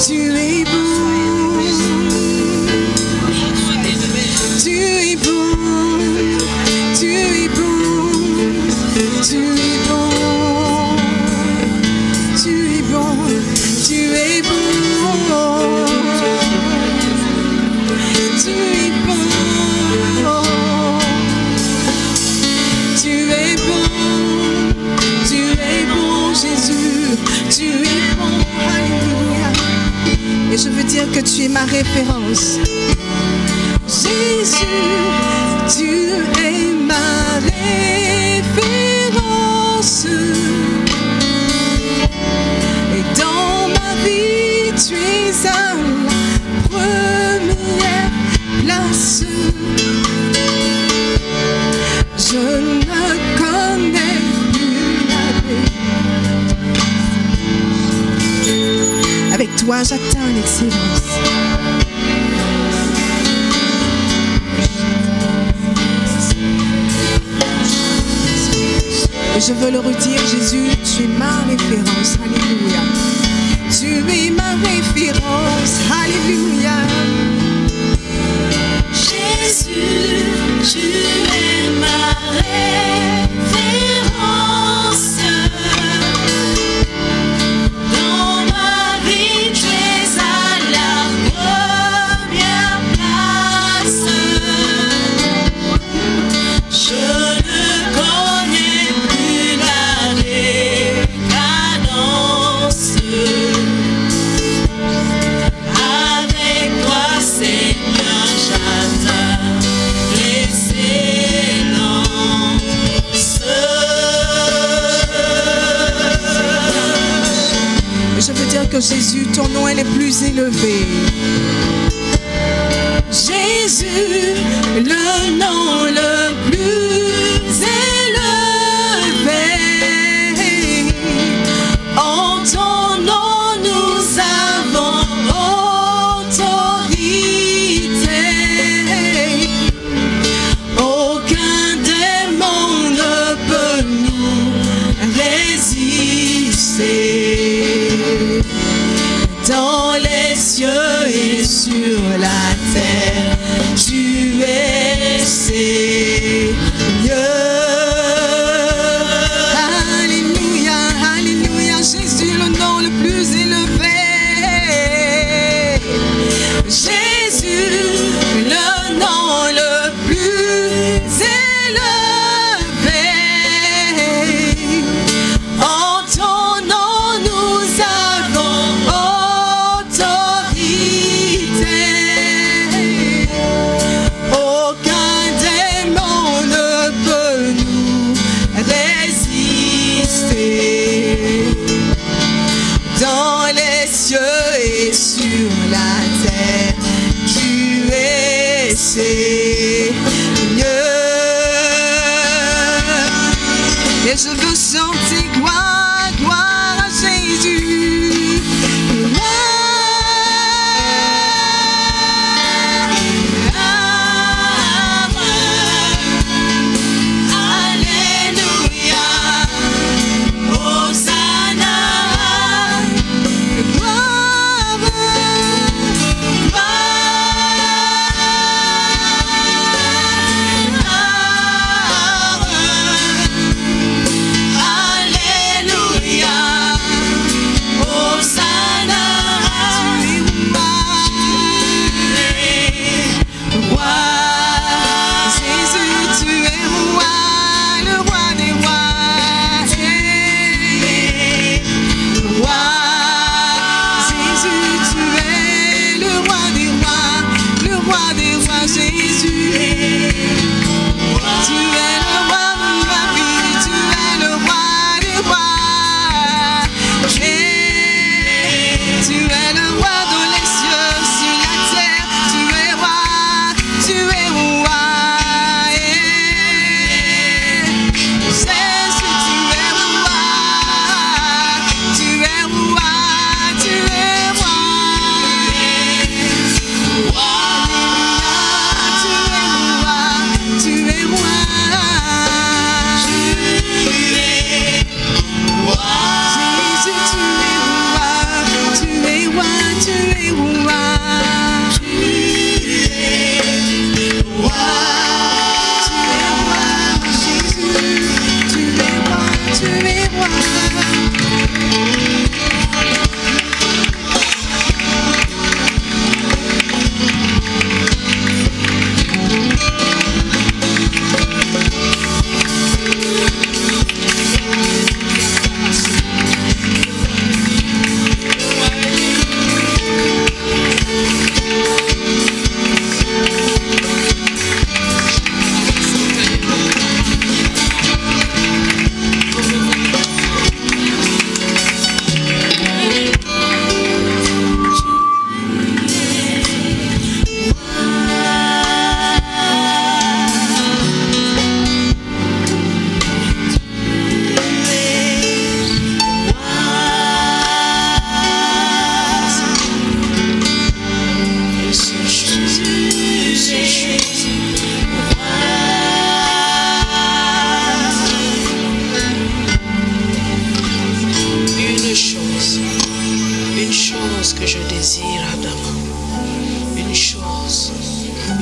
Tu es bon, tu es bon, tu es bon, tu es bon, tu es bon, tu es bon, tu es bon, tu es bon, tu es bon, tu es bon, Jésus, tu es bon, alléluia. Et je veux dire que tu es ma référence. Jésus, tu es ma référence. Et dans ma vie, tu es à la première place. Je ne connais plus la paix. Avec toi, j'atteins l'excellence. Et je veux le redire, Jésus, tu es ma référence. Alléluia. Tu es ma référence. Alléluia. Jésus, tu es ma référence. Dans ma vie, tu es à la première place. Je ne connais plus la décadence. Avec toi, Seigneur, j'atteins l'excellence. Je veux dire que Jésus, ton nom est le plus élevé. Jésus, le nom le plus élevé. En ton nom, nous avons autorité. Aucun démon ne peut nous résister. Dans les cieux et sur la terre, tu es Seigneur. Alléluia, alléluia, Jésus, le nom le plus élevé. Jésus, le nom le plus élevé. En ton nom, nous avons autorité. Aucun démon ne peut nous résister. Dans les cieux et sur la terre, tu es Seigneur. Et je veux chanter gloire, gloire à Jésus. Alléluia. Hosanna. Gloire, Alléluia.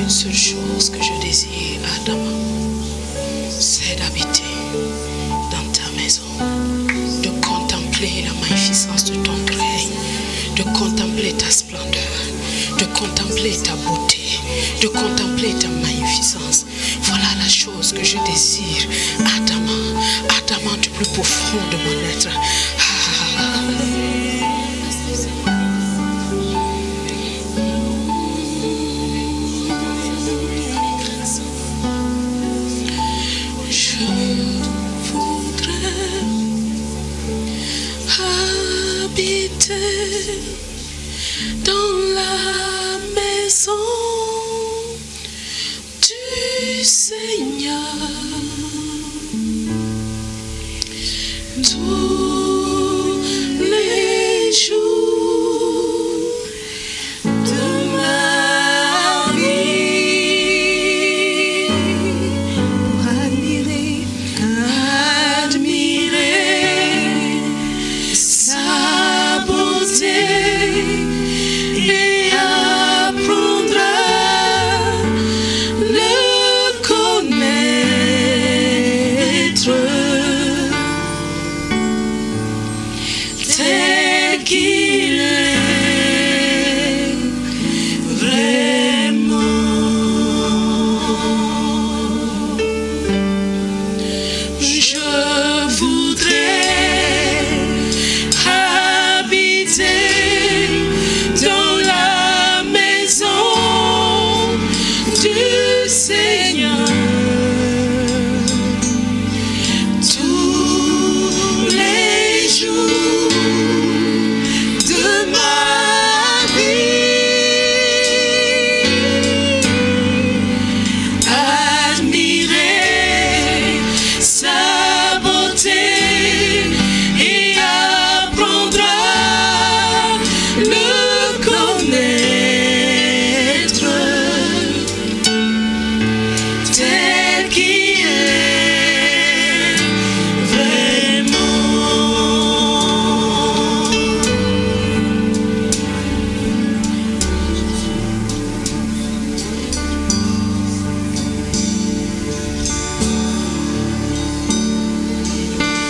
une seule chose que je désire, Adama, c'est d'habiter dans ta maison, de contempler la magnificence de ton règne, de contempler ta splendeur, de contempler ta beauté, de contempler ta magnificence. Voilà la chose que je désire, Adama, Adama du plus profond de mon être. Dans la maison du Seigneur tous les jours de ma vie, pour admirer sa beauté et apprendre à le connaître tel qu'il est vraiment. Je voudrais habiter dans la maison du Seigneur tous les jours de ma vie, admirer sa beauté et apprendre à le connaître tel qu'il est vraiment.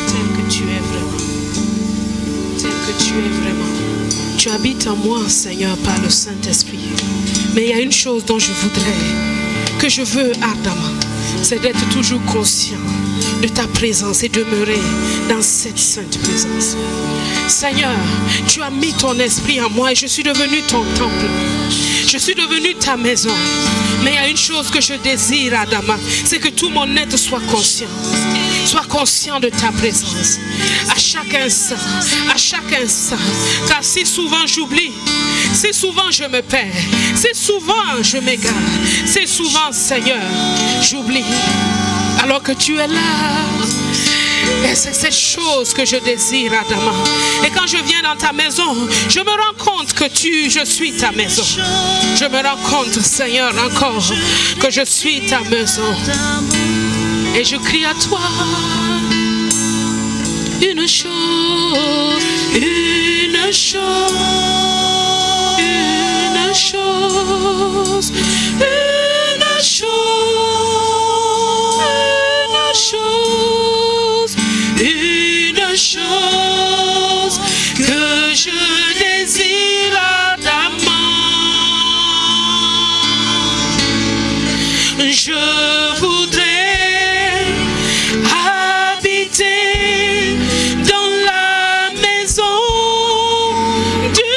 Tel que tu es vraiment, tel que tu es vraiment. Tu habites en moi, Seigneur, par le Saint-Esprit. Mais il y a une chose dont je voudrais, que je veux ardemment, c'est d'être toujours conscient de ta présence et demeurer dans cette sainte présence. Seigneur, tu as mis ton esprit en moi et je suis devenu ton temple. Je suis devenu ta maison. Mais il y a une chose que je désire, Adama, c'est que tout mon être soit conscient. Sois conscient de ta présence à chaque instant, car si souvent j'oublie, si souvent je me perds, si souvent je m'égare, si souvent, Seigneur, j'oublie, alors que tu es là. Et c'est cette chose que je désire, Adama. Et quand je viens dans ta maison, je me rends compte que je suis ta maison. Je me rends compte, Seigneur, encore que je suis ta maison. Et je crie à toi une chose, une chose, une chose, une chose, une chose, une chose que je désire ardemment. Je voudrais habiter dans la maison du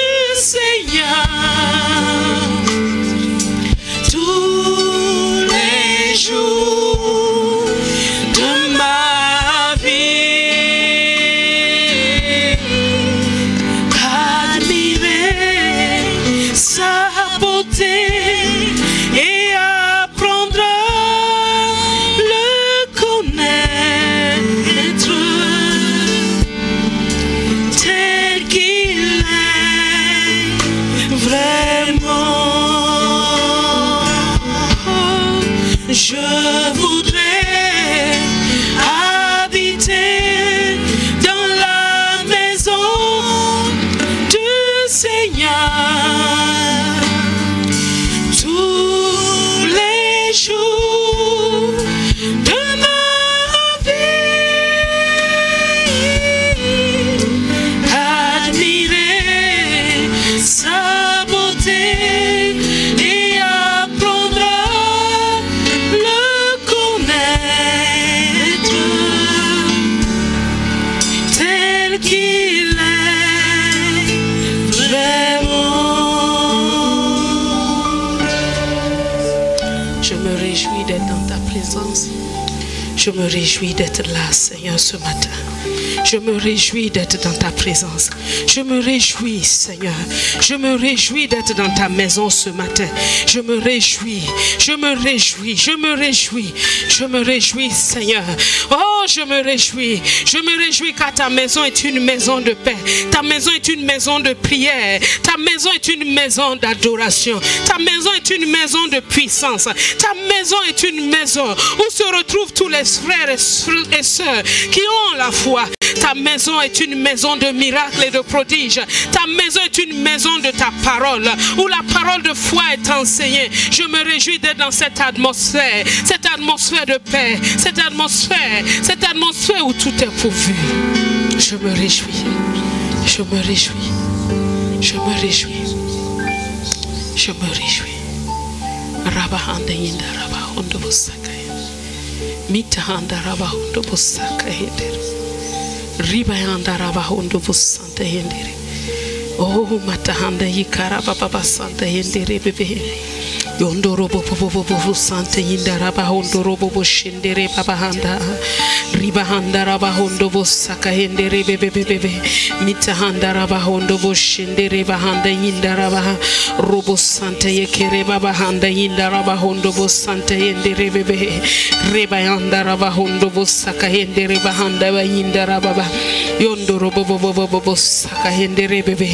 Je me réjouis d'être dans ta présence. Je me réjouis d'être là, Seigneur, ce matin. Je me réjouis d'être dans ta présence. Je me réjouis, Seigneur. Je me réjouis d'être dans ta maison ce matin. Je me réjouis. Je me réjouis. Je me réjouis. Je me réjouis, Seigneur. Oh, je me réjouis. Je me réjouis car ta maison est une maison de paix. Ta maison est une maison de prière. Ta maison est une maison d'adoration. Ta maison est une maison de puissance. Ta maison est une maison où se retrouvent tous les frères et sœurs qui ont la foi. Ta maison est une maison de miracles et de prodiges. Ta maison est une maison de ta parole, où la parole de foi est enseignée. Je me réjouis d'être dans cette atmosphère de paix, cette atmosphère où tout est pourvu. Je me réjouis, je me réjouis, je me réjouis, je me réjouis. Rabahanda yinda rabahondo busakaya, mitahanda rabahondo busakaya. Ribayanda rabahondo busanta yendere. Oh matahanda yikara baba santa yendere bebe. Yondoro bobo santa yinda rabahondo robo shindere babahanda. Ribahanda rabahondo busaka yendere bebe. Mitahanda rabahondo bushindere bahanda yinda rabaha. Robo santa yekere babahanda yinda rabahondo busanta yendere bebe. Ribayanda rabahondo busaka yendere bahanda yinda rababa. Yondoro bobo saka yendere bebe.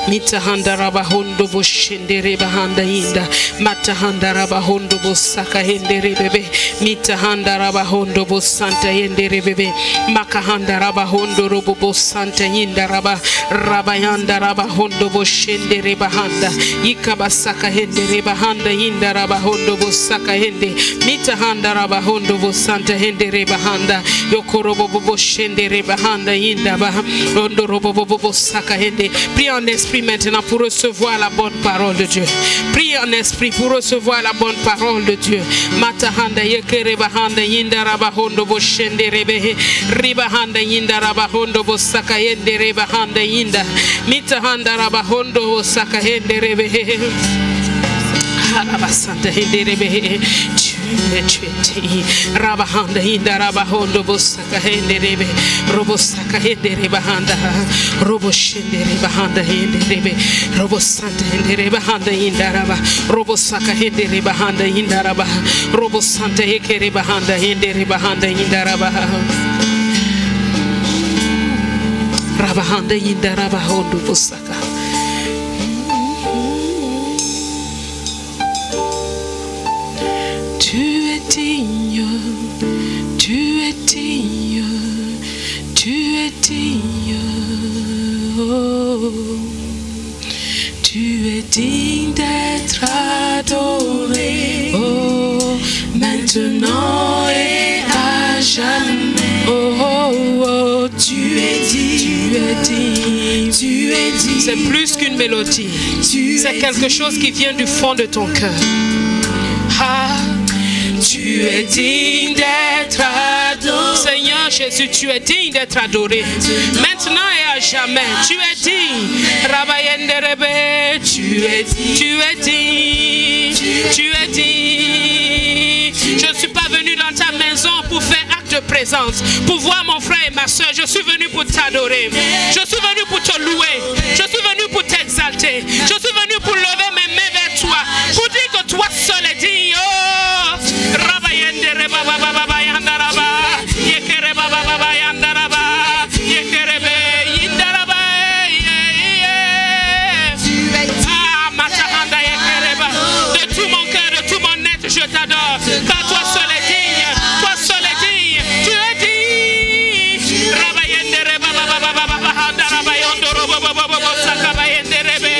Mitahanda rabahondo bushindere bahanda yinda. Matahanda rabahondo busaka yendere bebe. Mitahanda rabahondo busanta yendere bebe. Makahanda rabahondo robo busanta yinda raba. Rabayanda rabahondo bushindere bahanda. Yikabasaka yendere bahanda yinda rabahondo busaka yende. Mitahanda rabahondo busanta yendere bahanda. Yokorobo bushindere bahanda yinda bah. Ondorobo busaka yende. Prie en esprit maintenant pour recevoir la bonne parole de Dieu. Prie en esprit pour recevoir la bonne parole de Dieu. Matahanda yekere bahanda yinda rabahondo bushendere behe. Ribahanda yinda rabahondo busaka yendere bahanda yinda. Mitahanda rabahondo busaka yendere behe. Alabasanta yendere behe. Tu es Rabahanda yinda rabahondo busaka yendere behe. Robosaka yendere bahanda. Roboshendere bahanda yendere behe. Robosanta yendere bahanda yinda raba. Robosaka yendere bahanda yinda raba. Robosanta yekere bahanda yendere bahanda yinda raba. Rabahanda yinda rabahondo busaka. Tu es digne, tu es digne, tu es digne, oh. Tu es digne d'être adoré, oh, maintenant et à jamais, oh, oh, oh. Tu es digne, tu es digne, tu es digne. C'est plus qu'une mélodie, c'est quelque chose qui vient du fond de ton cœur. Ah. Tu es digne d'être adoré. Seigneur Jésus, tu es digne d'être adoré. Maintenant et à jamais, tu es digne. Rabayenderebe, tu es digne. Tu es digne. Tu es digne. Je ne suis pas venu dans ta maison pour faire acte de présence, pour voir mon frère et ma soeur. Je suis venu pour t'adorer. Je suis venu pour te louer. Je suis venu pour t'exalter. Je suis venu pour lever mes mains vers toi, pour dire que toi seul es digne. Oh, Rabayendere baba baba yandaraba, yekere baba baba yandaraba, yekere be yandaraba, ah matahanda yekere ba. De tout mon cœur, de tout mon être, je t'adore. Car toi seul es digne, toi seul es digne, tu es digne. Rabayendere baba baba baba yandaraba yondoro baba baba sakabayendere be.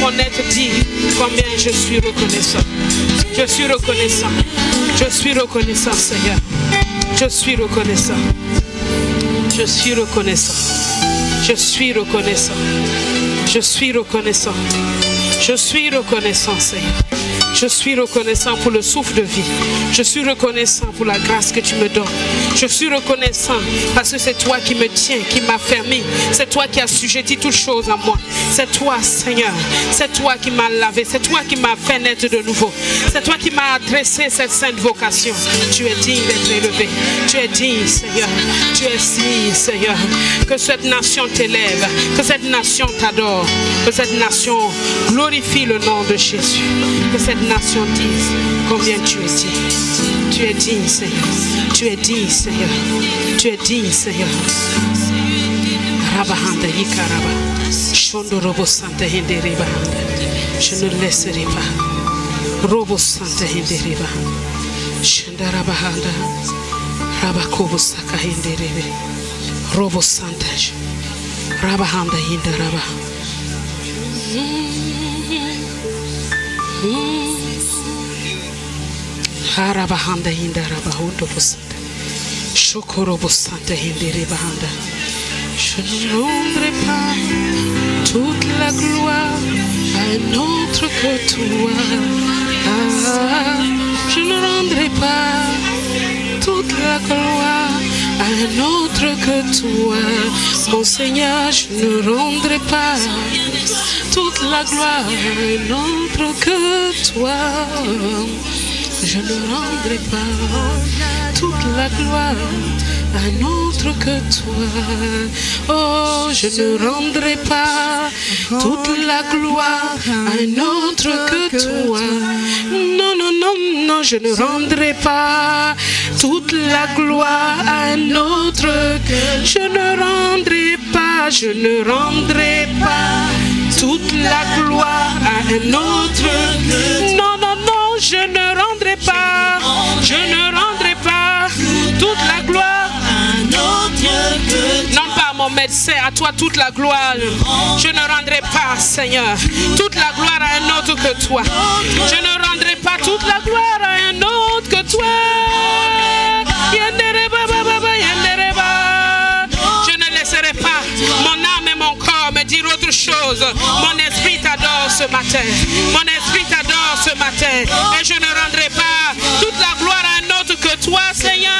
mon être dit combien je suis reconnaissant. Je suis reconnaissant. Je suis reconnaissant, Seigneur. Je suis reconnaissant. Je suis reconnaissant. Je suis reconnaissant. Je suis reconnaissant. Je suis reconnaissant, Seigneur. Je suis reconnaissant pour le souffle de vie. Je suis reconnaissant pour la grâce que tu me donnes. Je suis reconnaissant parce que c'est toi qui me tiens, qui m'a fermé. C'est toi qui as assujetti toutes choses à moi. C'est toi, Seigneur. C'est toi qui m'as lavé. C'est toi qui m'as fait naître de nouveau. C'est toi qui m'as adressé cette sainte vocation. Tu es digne d'être élevé. Tu es digne, Seigneur. Tu es digne, Seigneur. Que cette nation t'élève. Que cette nation t'adore. Que cette nation glorifie le nom de Jésus. Que cette nation dise combien tu es digne. Tu es digne, Seigneur. Tu es digne, Seigneur. Tu es digne, Seigneur. Rabahanda yikaraba. Shondo robo santa hendereba. Je ne laisserai pas. Robo santa hendereba. Shandarabahanda. Rabakobo saka henderebe. Robo santa. Rabahanda hindaraba. Harabahanda hindaraba hundo bosanta. Shokoro bosanta hinderebahanda. Je ne rendrai pas toute la gloire à un autre que toi. Je ne rendrai pas toute la gloire à un autre que toi. Mon Seigneur, je ne rendrai pas toute la gloire à un autre que toi. Je ne rendrai pas toute la gloire à un autre que toi. Oh, je ne rendrai pas toute la gloire à un autre que toi. Non, non, non, non, je ne rendrai pas toute la gloire à un autre que je ne rendrai pas. Je ne rendrai pas toute la gloire à un autre. Non, non, non, je ne rendrai pas. Je ne rendrai pas toute la gloire. Non pas à mon médecin, à toi toute la gloire. Je ne rendrai pas, Seigneur, toute la gloire à un autre que toi. Je ne rendrai pas toute la gloire à un autre que toi. Je ne laisserai pas mon âme et mon corps me dire autre chose. Mon esprit t'adore ce matin. Mon esprit t'adore ce matin. Et je ne rendrai pas toute la gloire à un autre que toi, Seigneur.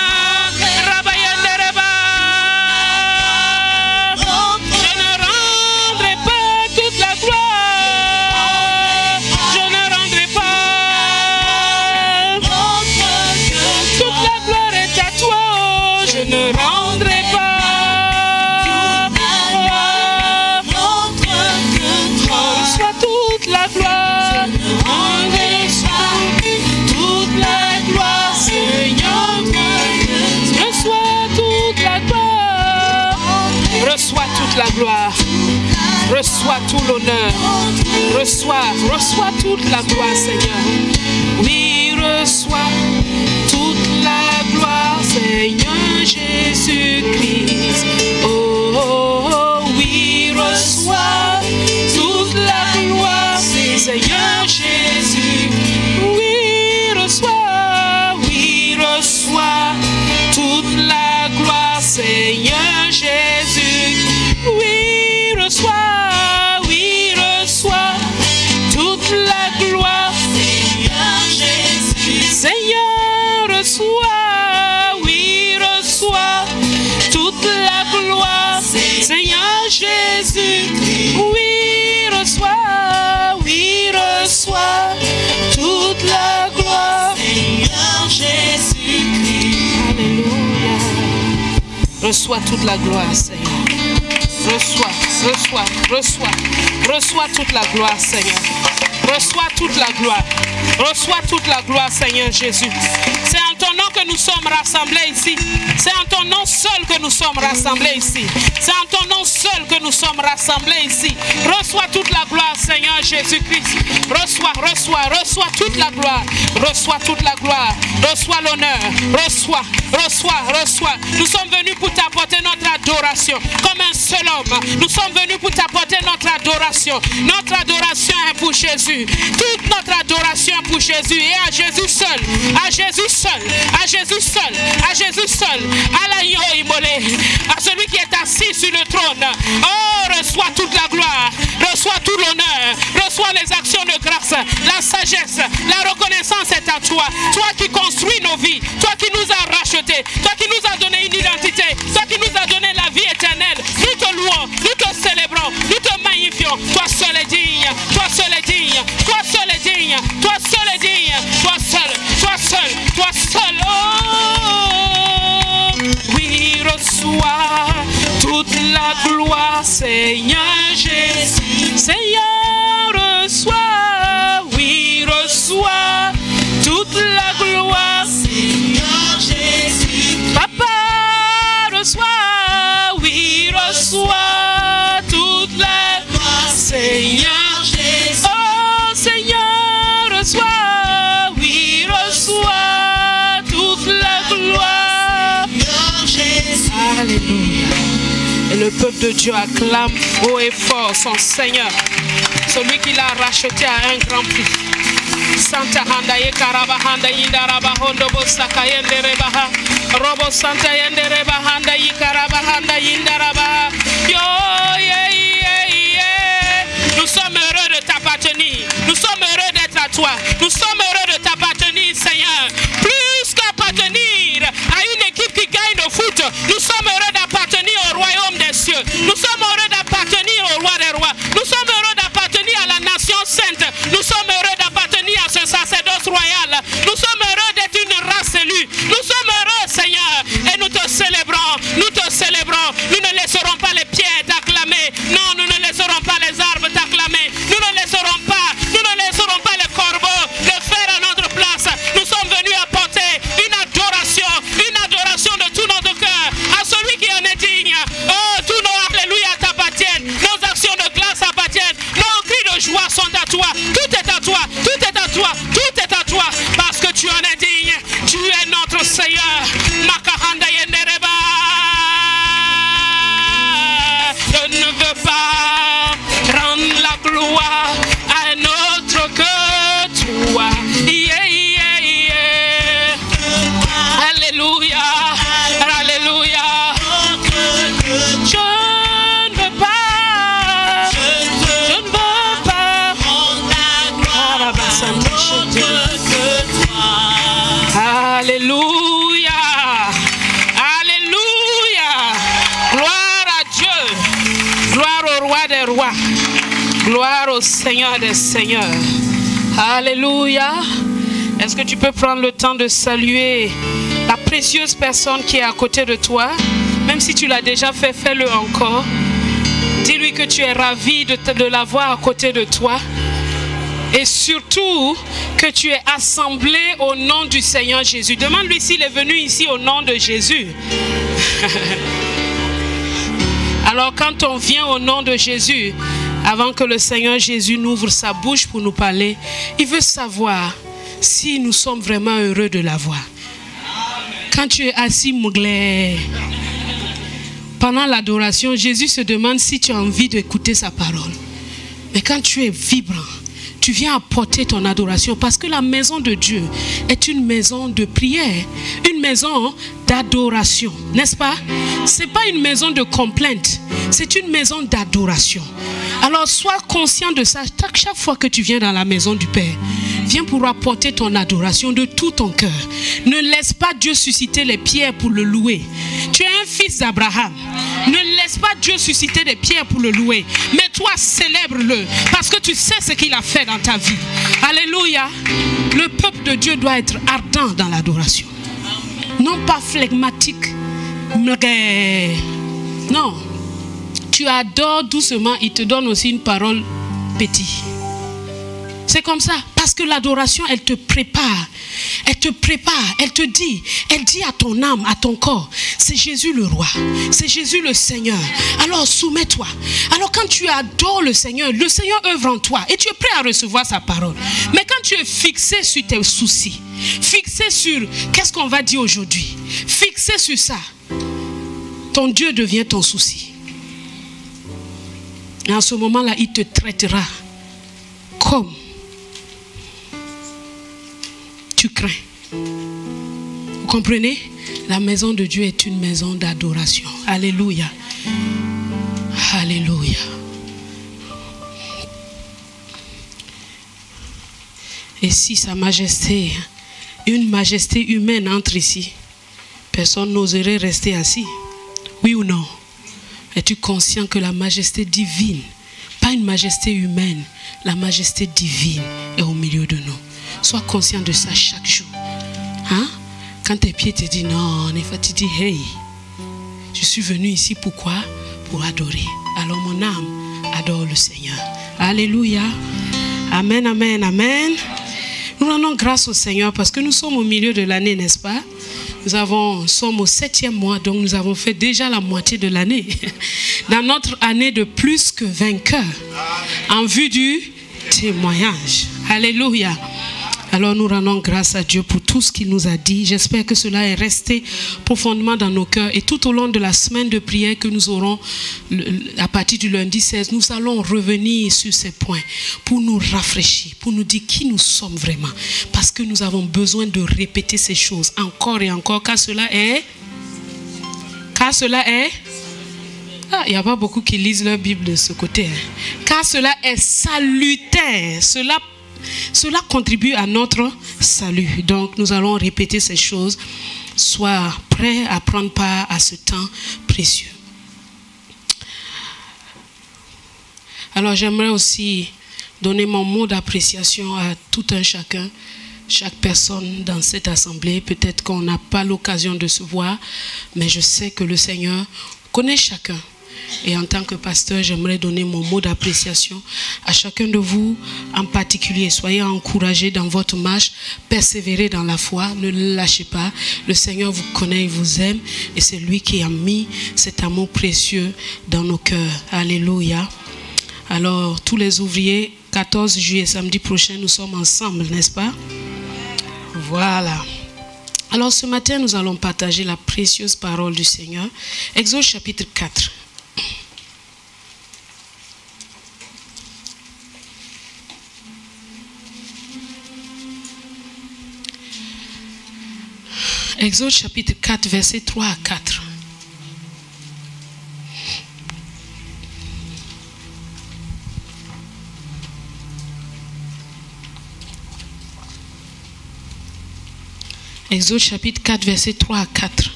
La gloire, reçois tout l'honneur, reçois toute la gloire, Seigneur. Oui, reçois toute la gloire, Seigneur Jésus-Christ. Oh, oh, oh, oui, reçois toute la gloire, Seigneur Jésus. Oui, reçois toute la gloire, Seigneur Jésus. Oui, reçois toute la gloire, Seigneur Jésus. Seigneur, reçois toute la gloire, Seigneur Jésus. Oui, reçois toute la gloire, Seigneur Jésus. Alléluia. Reçois toute la gloire, Seigneur. Reçois toute la gloire, Seigneur. Reçois toute la gloire. Reçois toute la gloire, Seigneur Jésus. C'est en ton nom que nous sommes rassemblés ici. C'est en ton nom seul que nous sommes rassemblés ici. C'est en ton nom seul que nous sommes rassemblés ici. Reçois toute la gloire, Seigneur Jésus-Christ. Reçois toute la gloire. Reçois toute la gloire. Reçois l'honneur. Reçois. Nous sommes venus pour t'apporter notre adoration comme un seul l'homme. Nous sommes venus pour t'apporter notre adoration. Notre adoration est pour Jésus. Toute notre adoration est pour Jésus. Et à Jésus seul. À Jésus seul. À Jésus seul. À Jésus seul. À l'agneau immolé. À celui qui est assis sur le trône. Oh, reçois toute la gloire. Reçois tout l'honneur. Reçois les actions de grâce. La sagesse. La reconnaissance est à toi. Toi qui construis nos vies. Toi qui nous as rachetés. Toi qui nous as donné une identité. Toi qui nous as donné la vie éternelle. Nous te louons. Nous te célébrons. Nous te magnifions. Toi seul est digne. Toi seul est digne. Toi seul est digne. Toi seul est digne. Toi seul. Toi seul. Toi seul. Oh, oui, reçois toute la gloire, Seigneur Jésus. Seigneur, reçois. Oui, reçois toute la gloire, Seigneur Jésus. Papa, reçois. Oui, reçois toute la gloire, Seigneur Jésus. Oh Seigneur, reçois, oui, reçois toute la gloire. Seigneur Jésus. Alléluia. Et le peuple de Dieu acclame haut et fort son Seigneur, celui qui l'a racheté à un grand prix. Santa Handa ye karaba handa yindaraba hondo bosaka yendere baha robo Santa yendere bahanda yi karaba handa yindaraba yo yeah, yeah, yeah. Nous sommes heureux de t'appartenir. Nous sommes heureux d'être à toi. Nous sommes heureux de t'appartenir, Seigneur. Plus qu'appartenir à une équipe qui gagne au foot, nous sommes heureux d'appartenir au royaume des cieux. Nous sommes heureux d'appartenir au roi des rois. Nous sommes heureux d'appartenir à la nation sainte. Nous sommes heureux d'appartenir à ce sacerdoce royal. Nous sommes heureux d'être une race élue. Nous sommes heureux, Seigneur, et nous te célébrons. Nous te célébrons. Nous ne laisserons pas les pierres t'acclamer. Non, nous ne laisserons pas les arbres t'acclamer. Nous ne laisserons pas les corbeaux le faire à notre place. Nous sommes venus apporter une adoration de tout notre cœur à celui qui en est digne. Oh, tous nos alléluia t'appartiennent. Nos actions de grâce appartiennent. Nos cris de joie sont à toi. Tout est à toi. Tout est à toi. Tout est à toi. Parce que tu en es digne. Tu es notre Seigneur. Makahanda yendereba. Je ne veux pas rendre la gloire à un autre que toi. Yeah, yeah, yeah. Alléluia. Alléluia. Je ne veux pas. Je ne veux pas rendre la gloire à autre que toi. Alléluia. Alléluia. Gloire à Dieu. Gloire au roi des rois. Gloire au Seigneur des seigneurs. Alléluia. Est-ce que tu peux prendre le temps de saluer la précieuse personne qui est à côté de toi? Même si tu l'as déjà fait, fais-le encore. Dis-lui que tu es ravi de l'avoir à côté de toi. Et surtout, que tu es assemblé au nom du Seigneur Jésus. Demande-lui s'il est venu ici au nom de Jésus. Alors quand on vient au nom de Jésus, avant que le Seigneur Jésus n'ouvre sa bouche pour nous parler, il veut savoir si nous sommes vraiment heureux de l'avoir. Quand tu es assis, Mouglé, pendant l'adoration, Jésus se demande si tu as envie d'écouter sa parole. Mais quand tu es vibrant, tu viens apporter ton adoration parce que la maison de Dieu est une maison de prière, une maison d'adoration, n'est-ce pas? Ce n'est pas une maison de complainte, c'est une maison d'adoration. Alors sois conscient de ça. Chaque fois que tu viens dans la maison du Père, viens pour apporter ton adoration de tout ton cœur. Ne laisse pas Dieu susciter les pierres pour le louer. Tu es un fils d'Abraham. Ne laisse pas Dieu susciter des pierres pour le louer. Mais toi, célèbre-le parce que tu sais ce qu'il a fait dans ta vie. Alléluia. Le peuple de Dieu doit être ardent dans l'adoration. Non pas flegmatique. Non. Tu adores doucement, il te donne aussi une parole petite. C'est comme ça. Parce que l'adoration, elle te prépare. Elle te prépare. Elle te dit. Elle dit à ton âme, à ton corps. C'est Jésus le roi. C'est Jésus le Seigneur. Alors soumets-toi. Alors quand tu adores le Seigneur œuvre en toi. Et tu es prêt à recevoir sa parole. Mais quand tu es fixé sur tes soucis. Fixé sur qu'est-ce qu'on va dire aujourd'hui. Fixé sur ça. Ton Dieu devient ton souci. Et en ce moment-là, il te traitera comme tu crains. Vous comprenez? La maison de Dieu est une maison d'adoration. Alléluia. Alléluia. Et si sa majesté, une majesté humaine entre ici, personne n'oserait rester assis. Oui ou non? Es-tu conscient que la majesté divine, pas une majesté humaine, la majesté divine est au milieu de nous? Sois conscient de ça chaque jour. Hein? Quand tes pieds te disent non, tu dis hey, je suis venu ici pourquoi? Pour adorer. Alors mon âme adore le Seigneur. Alléluia. Amen, amen, amen. Nous rendons grâce au Seigneur parce que nous sommes au milieu de l'année, n'est-ce pas? Nous sommes au 7e mois, donc nous avons fait déjà la moitié de l'année. Dans notre année de plus que vainqueur, en vue du témoignage. Alléluia. Alors nous rendons grâce à Dieu pour tout ce qu'il nous a dit. J'espère que cela est resté profondément dans nos cœurs. Et tout au long de la semaine de prière que nous aurons à partir du lundi 16, nous allons revenir sur ces points pour nous rafraîchir, pour nous dire qui nous sommes vraiment. Parce que nous avons besoin de répéter ces choses encore et encore, car cela est... Ah, il n'y a pas beaucoup qui lisent leur Bible de ce côté. Hein. Car cela est salutaire. Cela contribue à notre salut. Donc nous allons répéter ces choses. Sois prêt à prendre part à ce temps précieux. Alors j'aimerais aussi donner mon mot d'appréciation à tout un chacun, chaque personne dans cette assemblée. Peut-être qu'on n'a pas l'occasion de se voir, mais je sais que le Seigneur connaît chacun. Et en tant que pasteur, j'aimerais donner mon mot d'appréciation à chacun de vous en particulier. Soyez encouragés dans votre marche, persévérez dans la foi, ne le lâchez pas. Le Seigneur vous connaît, il vous aime et c'est lui qui a mis cet amour précieux dans nos cœurs. Alléluia. Alors, tous les ouvriers, 14 juillet, samedi prochain, nous sommes ensemble, n'est-ce pas? Voilà. Alors, ce matin, nous allons partager la précieuse parole du Seigneur. Exode chapitre 4. Exode chapitre 4, versets 3 à 4. Exode chapitre 4, versets 3 à 4.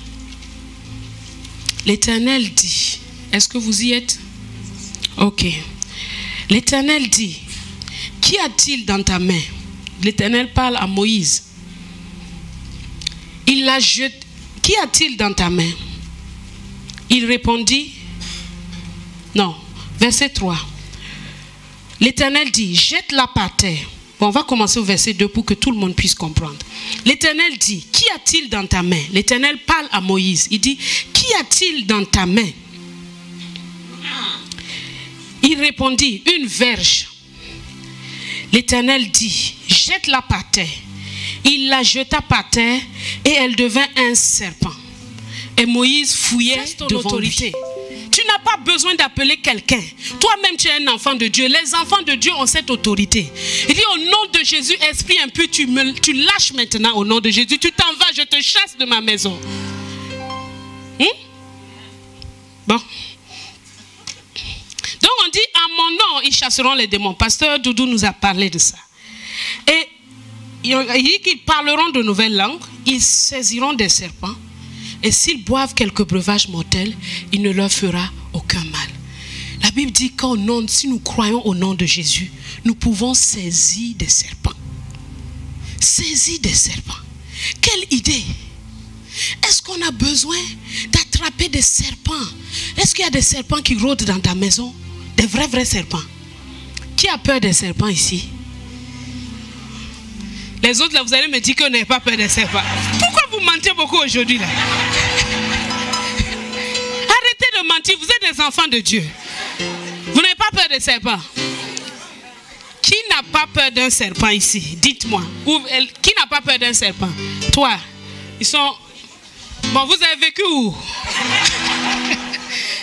L'Éternel dit, est-ce que vous y êtes? Ok. L'Éternel dit, qu'y a-t-il dans ta main? L'Éternel parle à Moïse. Il la jette. Qu'y a-t-il dans ta main? Il répondit, non. Verset 3. L'Éternel dit, jette-la par terre. Bon, on va commencer au verset 2 pour que tout le monde puisse comprendre. L'Éternel dit, qu'y a-t-il dans ta main? L'Éternel parle à Moïse. Il dit, qu'y a-t-il dans ta main? Il répondit, une verge. L'Éternel dit, jette-la par terre. Il la jeta par terre et elle devint un serpent. Et Moïse fouillait devant lui. Tu n'as pas besoin d'appeler quelqu'un. Toi-même, tu es un enfant de Dieu. Les enfants de Dieu ont cette autorité. Il dit au nom de Jésus, esprit impur, tu lâches maintenant au nom de Jésus. Tu t'en vas, je te chasse de ma maison. Bon. Donc on dit, à mon nom, ils chasseront les démons. Pasteur Doudou nous a parlé de ça. Et il dit qu'ils parleront de nouvelles langues, ils saisiront des serpents, et s'ils boivent quelques breuvages mortels, il ne leur fera aucun mal. La Bible dit qu'au nom, si nous croyons au nom de Jésus, nous pouvons saisir des serpents. Saisir des serpents. Quelle idée! Est-ce qu'on a besoin d'attraper des serpents? Est-ce qu'il y a des serpents qui rôdent dans ta maison? Des vrais serpents. Qui a peur des serpents ici? Les autres là, vous allez me dire qu'on n'a pas peur des serpents. Pourquoi vous mentez beaucoup aujourd'hui là? Arrêtez de mentir, vous êtes des enfants de Dieu. Vous n'avez pas peur des serpents? Qui n'a pas peur d'un serpent ici? Dites-moi. Qui n'a pas peur d'un serpent? Toi. Ils sont... Bon, vous avez vécu où?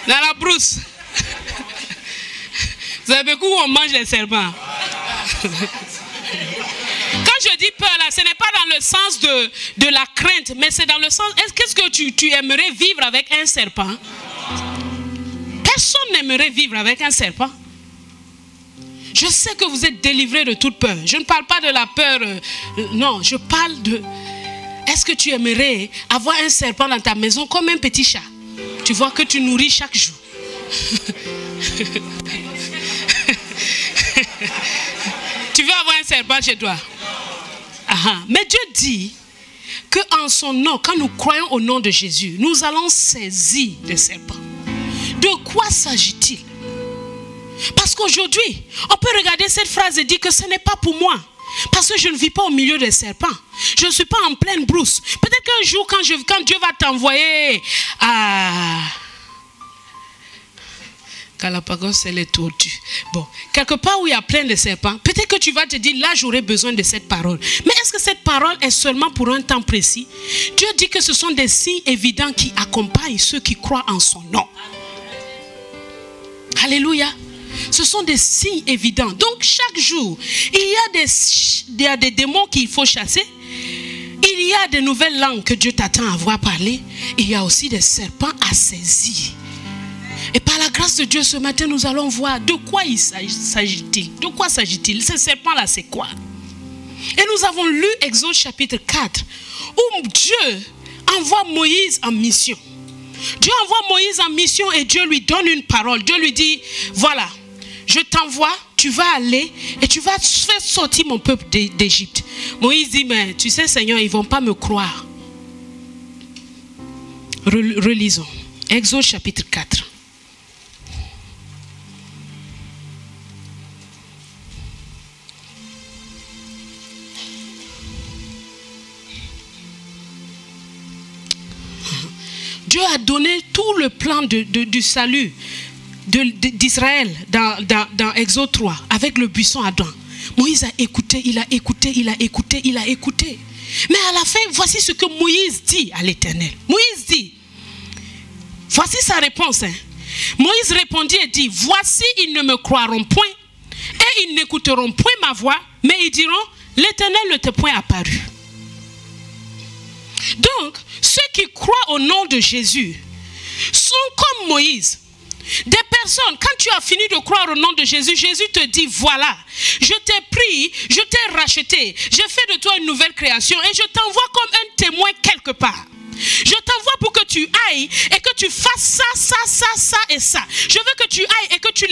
Dans la brousse. Vous avez vu où on mange les serpents? Quand je dis peur, là, ce n'est pas dans le sens de la crainte, mais c'est dans le sens, qu'est-ce que tu aimerais vivre avec un serpent? Personne n'aimerait vivre avec un serpent. Je sais que vous êtes délivrés de toute peur. Je ne parle pas de la peur, non, je parle de... Est-ce que tu aimerais avoir un serpent dans ta maison comme un petit chat? Tu vois que tu nourris chaque jour. Tu veux avoir un serpent chez toi? Mais Dieu dit qu'en son nom, quand nous croyons au nom de Jésus, nous allons saisir le serpent. De quoi s'agit-il? Parce qu'aujourd'hui, on peut regarder cette phrase et dire que ce n'est pas pour moi. Parce que je ne vis pas au milieu des serpents. Je ne suis pas en pleine brousse. Peut-être qu'un jour, quand Dieu va t'envoyer à... Galapagos, c'est les tortues. Bon, quelque part où il y a plein de serpents, peut-être que tu vas te dire, là j'aurai besoin de cette parole. Mais est-ce que cette parole est seulement pour un temps précis? Dieu dit que ce sont des signes évidents qui accompagnent ceux qui croient en son nom. Alléluia. Ce sont des signes évidents. Donc chaque jour, il y a des démons qu'il faut chasser. Il y a de nouvelles langues que Dieu t'attend à voir parler. Il y a aussi des serpents à saisir. Et par la grâce de Dieu, ce matin, nous allons voir de quoi il s'agit-il. De quoi s'agit-il? Ces serpents-là, c'est quoi? Et nous avons lu Exode chapitre 4, où Dieu envoie Moïse en mission. Dieu envoie Moïse en mission et Dieu lui donne une parole. Dieu lui dit, voilà, je t'envoie, tu vas aller et tu vas faire sortir mon peuple d'Égypte. Moïse dit, mais tu sais Seigneur, ils ne vont pas me croire. Relisons. Exode chapitre 4. Dieu a donné tout le plan du salut d'Israël dans Exode 3 avec le buisson Adam. Moïse a écouté, il a écouté, il a écouté, il a écouté. Mais à la fin, voici ce que Moïse dit à l'Éternel. Moïse dit, voici sa réponse. Moïse répondit et dit, voici ils ne me croiront point et ils n'écouteront point ma voix, mais ils diront, l'Éternel ne t'est point apparu. Donc, ceux qui croient au nom de Jésus sont comme Moïse. Des personnes, quand tu as fini de croire au nom de Jésus, Jésus te dit, voilà, je t'ai pris, je t'ai racheté, j'ai fait de toi une nouvelle création et je t'envoie comme un témoin quelque part. Je t'envoie pour que tu ailles et que tu fasses ça et ça. Je veux que tu ailles et que tu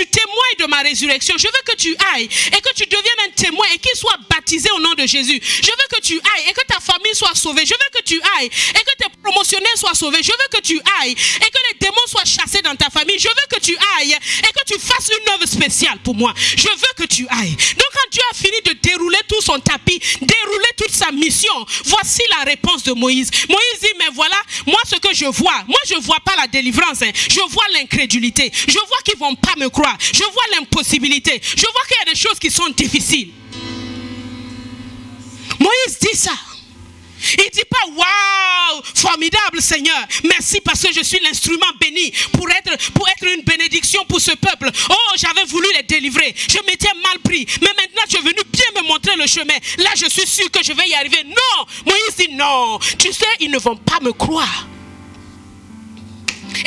témoignes de ma résurrection. Je veux que tu ailles et que tu deviennes un témoin et qu'il soit baptisé au nom de Jésus. Je veux que tu ailles et que ta famille soit sauvée. Je veux que tu ailles et que tes promotionnaires soient sauvés. Je veux que tu ailles et que les démons soient chassés dans ta famille. Je veux que tu ailles et que tu fasses une œuvre spéciale pour moi. Je veux que tu ailles. Donc quand Dieu a fini de dérouler tout son tapis, dérouler toute sa mission, voici la réponse de Moïse. Moïse dit, mais voilà, moi ce que je vois, moi je ne vois pas la délivrance, je vois l'incrédulité, je vois qu'ils ne vont pas me croire, je vois l'impossibilité, je vois qu'il y a des choses qui sont difficiles. Moïse dit ça. Il ne dit pas, waouh, formidable Seigneur, merci parce que je suis l'instrument béni pour être une bénédiction pour ce peuple. Oh, j'avais voulu les délivrer, je m'étais mal pris, mais maintenant tu es venu bien me montrer le chemin. Là, je suis sûr que je vais y arriver. Non, Moïse dit non, tu sais, ils ne vont pas me croire.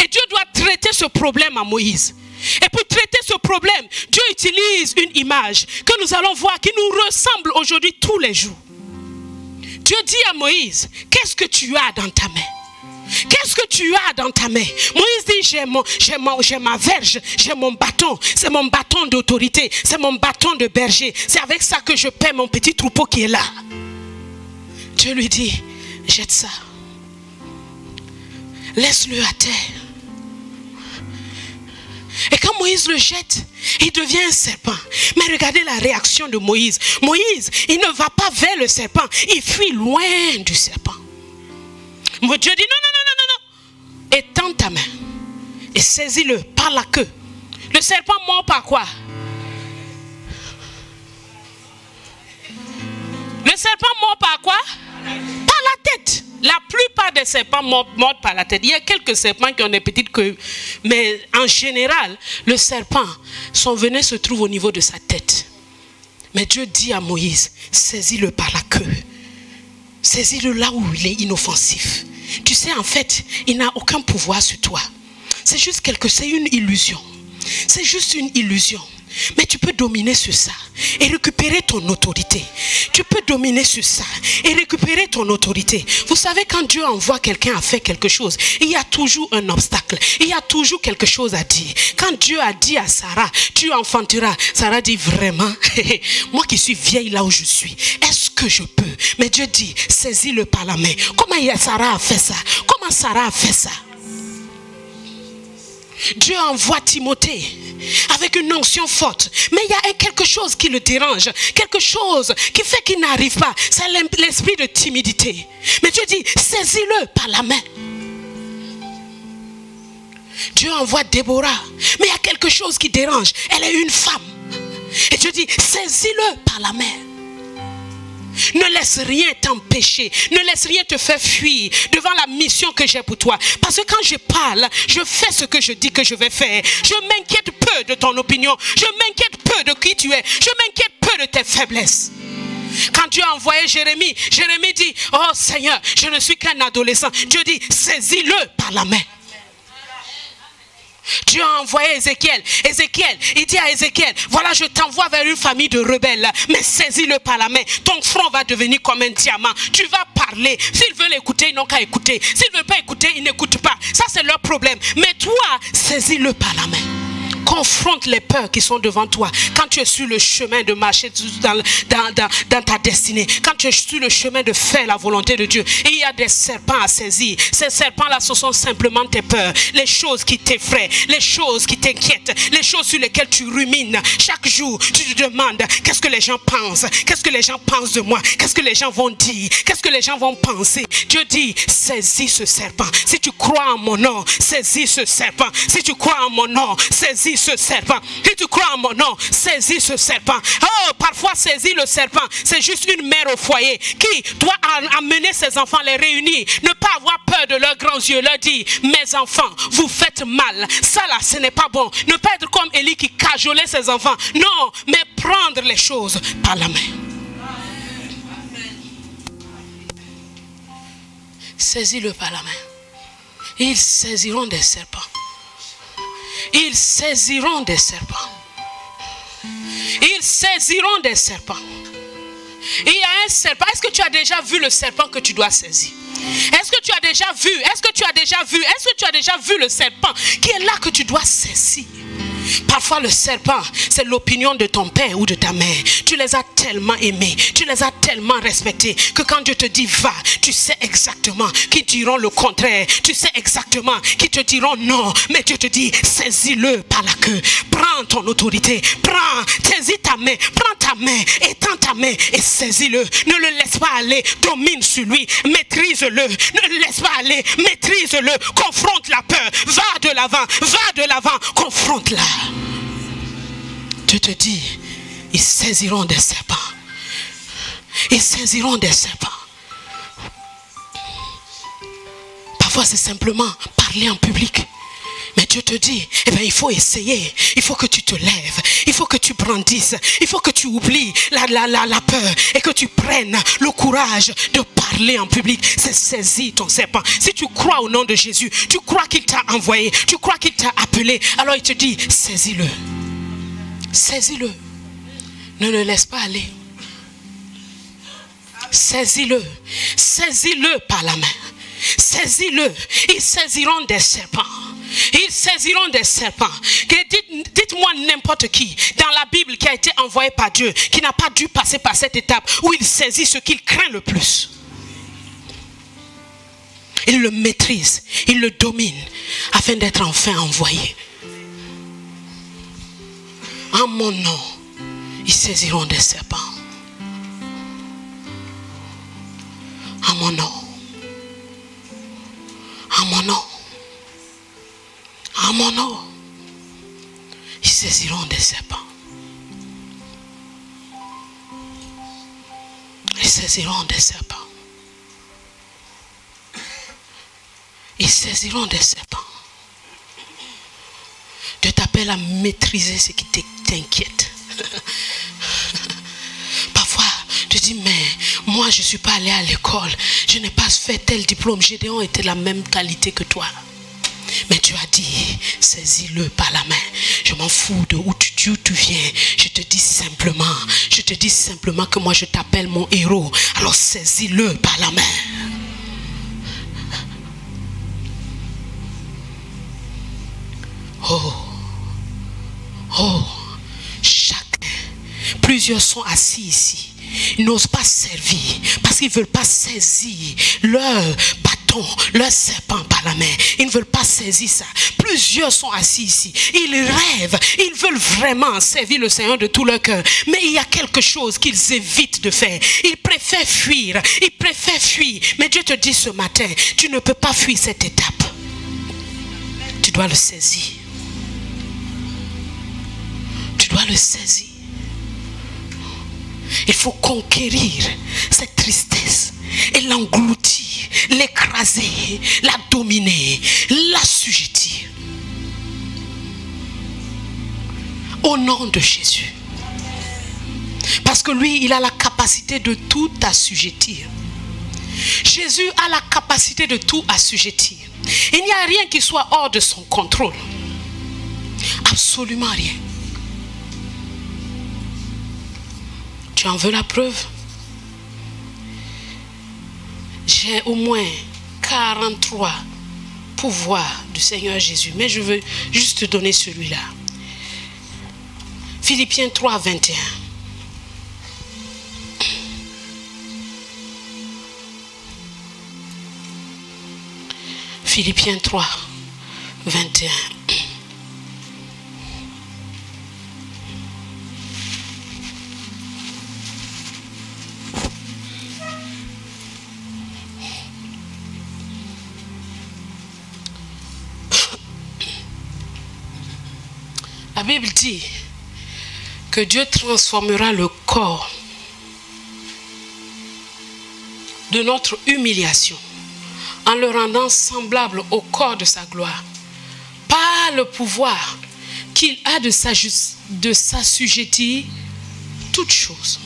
Et Dieu doit traiter ce problème à Moïse. Et pour traiter ce problème, Dieu utilise une image que nous allons voir qui nous ressemble aujourd'hui tous les jours. Dieu dit à Moïse, qu'est-ce que tu as dans ta main? Qu'est-ce que tu as dans ta main? Moïse dit, j'ai ma verge, j'ai mon bâton. C'est mon bâton d'autorité, c'est mon bâton de berger. C'est avec ça que je paie mon petit troupeau qui est là. Dieu lui dit, jette ça. Laisse-le à terre. Et quand Moïse le jette, il devient un serpent. Mais regardez la réaction de Moïse. Moïse, il ne va pas vers le serpent. Il fuit loin du serpent. Dieu dit, non. Étends ta main et saisis-le par la queue. Le serpent mord par quoi? Le serpent mord par quoi? Par la tête. La plupart des serpents mordent par la tête. Il y a quelques serpents qui ont des petites queues. Mais en général, le serpent, son venin se trouve au niveau de sa tête. Mais Dieu dit à Moïse, saisis-le par la queue. Saisis-le là où il est inoffensif. Tu sais, en fait, il n'a aucun pouvoir sur toi. C'est juste c'est une illusion. C'est juste une illusion. Mais tu peux dominer sur ça et récupérer ton autorité. Tu peux dominer sur ça et récupérer ton autorité. Vous savez, quand Dieu envoie quelqu'un à faire quelque chose, il y a toujours un obstacle. Il y a toujours quelque chose à dire. Quand Dieu a dit à Sarah, tu enfanteras, Sarah dit vraiment, moi qui suis vieille là où je suis, est-ce que je peux? Mais Dieu dit, saisis-le par la main. Comment Sarah a fait ça? Comment Sarah a fait ça? Dieu envoie Timothée avec une onction forte. Mais il y a quelque chose qui le dérange. Quelque chose qui fait qu'il n'arrive pas. C'est l'esprit de timidité. Mais Dieu dit, saisis-le par la main. Dieu envoie Déborah. Mais il y a quelque chose qui dérange. Elle est une femme. Et Dieu dit, saisis-le par la main. Ne laisse rien t'empêcher. Ne laisse rien te faire fuir devant la mission que j'ai pour toi. Parce que quand je parle, je fais ce que je dis que je vais faire. Je m'inquiète peu de ton opinion. Je m'inquiète peu de qui tu es. Je m'inquiète peu de tes faiblesses. Quand Dieu a envoyé Jérémie, Jérémie dit, oh Seigneur, je ne suis qu'un adolescent. Dieu dit, saisis-le par la main. Dieu a envoyé Ézéchiel. Ézéchiel, il dit à Ézéchiel, voilà, je t'envoie vers une famille de rebelles, mais saisis-le par la main. Ton front va devenir comme un diamant. Tu vas parler. S'ils veulent écouter, ils n'ont qu'à écouter. S'ils ne veulent pas écouter, ils n'écoutent pas. Ça, c'est leur problème. Mais toi, saisis-le par la main. Confronte les peurs qui sont devant toi. Quand tu es sur le chemin de marcher dans ta destinée, quand tu es sur le chemin de faire la volonté de Dieu, il y a des serpents à saisir. Ces serpents-là, ce sont simplement tes peurs, les choses qui t'effraient, les choses qui t'inquiètent, les choses sur lesquelles tu rumines. Chaque jour, tu te demandes, qu'est-ce que les gens pensent? Qu'est-ce que les gens pensent de moi? Qu'est-ce que les gens vont dire? Qu'est-ce que les gens vont penser? Dieu dit, saisis ce serpent. Si tu crois en mon nom, saisis ce serpent. Si tu crois en mon nom, saisis ce serpent. Si tu crois en mon nom, saisis ce serpent. Oh, parfois saisir le serpent, c'est juste une mère au foyer qui doit amener ses enfants, les réunir, ne pas avoir peur de leurs grands yeux, leur dire, mes enfants, vous faites mal. Ça là, ce n'est pas bon. Ne pas être comme Élie qui cajolait ses enfants. Non, mais prendre les choses par la main. Saisis-le par la main. Ils saisiront des serpents. Ils saisiront des serpents. Ils saisiront des serpents. Il y a un serpent. Est-ce que tu as déjà vu le serpent que tu dois saisir? Est-ce que tu as déjà vu? Est-ce que tu as déjà vu? Est-ce que tu as déjà vu le serpent qui est là que tu dois saisir? Parfois le serpent, c'est l'opinion de ton père ou de ta mère. Tu les as tellement aimés, tu les as tellement respectés que quand Dieu te dit va, tu sais exactement qui diront le contraire. Tu sais exactement qui te diront non. Mais Dieu te dit, saisis-le par la queue. Prends ton autorité, saisis ta main, prends ta main, étends ta main et saisis-le. Ne le laisse pas aller, domine sur lui, maîtrise-le. Ne le laisse pas aller, maîtrise-le. Confronte la peur, va de l'avant, confronte-la. Dieu te dit, ils saisiront des serpents. Ils saisiront des serpents. Parfois c'est simplement parler en public. Mais Dieu te dit, eh bien, il faut essayer. Il faut que tu te lèves. Il faut que tu brandisses. Il faut que tu oublies la peur. Et que tu prennes le courage de parler en public. C'est saisir ton serpent. Si tu crois au nom de Jésus, tu crois qu'il t'a envoyé, tu crois qu'il t'a appelé, alors il te dit, saisis-le. Saisis-le. Ne le laisse pas aller. Saisis-le. Saisis-le par la main. Saisis-le. Ils saisiront des serpents. Ils saisiront des serpents. Dites-moi n'importe qui dans la Bible qui a été envoyé par Dieu, qui n'a pas dû passer par cette étape où il saisit ce qu'il craint le plus. Il le maîtrise, il le domine afin d'être enfin envoyé. En mon nom, ils saisiront des serpents. En mon nom. En mon nom. En mon nom. Ils saisiront des serpents. Ils saisiront des serpents. Ils saisiront des serpents. Dieu t'appelle à maîtriser ce qui t'inquiète. Parfois, tu dis, mais moi, je ne suis pas allé à l'école. Je n'ai pas fait tel diplôme. Gédéon était de la même qualité que toi. Mais tu as dit, saisis-le par la main. Je m'en fous de où tu viens. Je te dis simplement que moi, je t'appelle mon héros. Alors, saisis-le par la main. Oh, chacun, plusieurs sont assis ici. Ils n'osent pas servir parce qu'ils ne veulent pas saisir leur bâton, leur serpent par la main. Ils ne veulent pas saisir ça. Plusieurs sont assis ici. Ils rêvent, ils veulent vraiment servir le Seigneur de tout leur cœur. Mais il y a quelque chose qu'ils évitent de faire. Ils préfèrent fuir, Mais Dieu te dit ce matin, tu ne peux pas fuir cette étape. Tu dois le saisir. Tu dois le saisir. Il faut conquérir cette tristesse et l'engloutir, l'écraser, la dominer, l'assujettir. Au nom de Jésus. Parce que lui, il a la capacité de tout assujettir. Jésus a la capacité de tout assujettir. Il n'y a rien qui soit hors de son contrôle. Absolument rien. Tu en veux la preuve? J'ai au moins 43 pouvoirs du Seigneur Jésus. Mais je veux juste te donner celui-là. Philippiens 3, 21. Philippiens 3, 21. La Bible dit que Dieu transformera le corps de notre humiliation en le rendant semblable au corps de sa gloire, par le pouvoir qu'il a de s'assujettir toutes choses.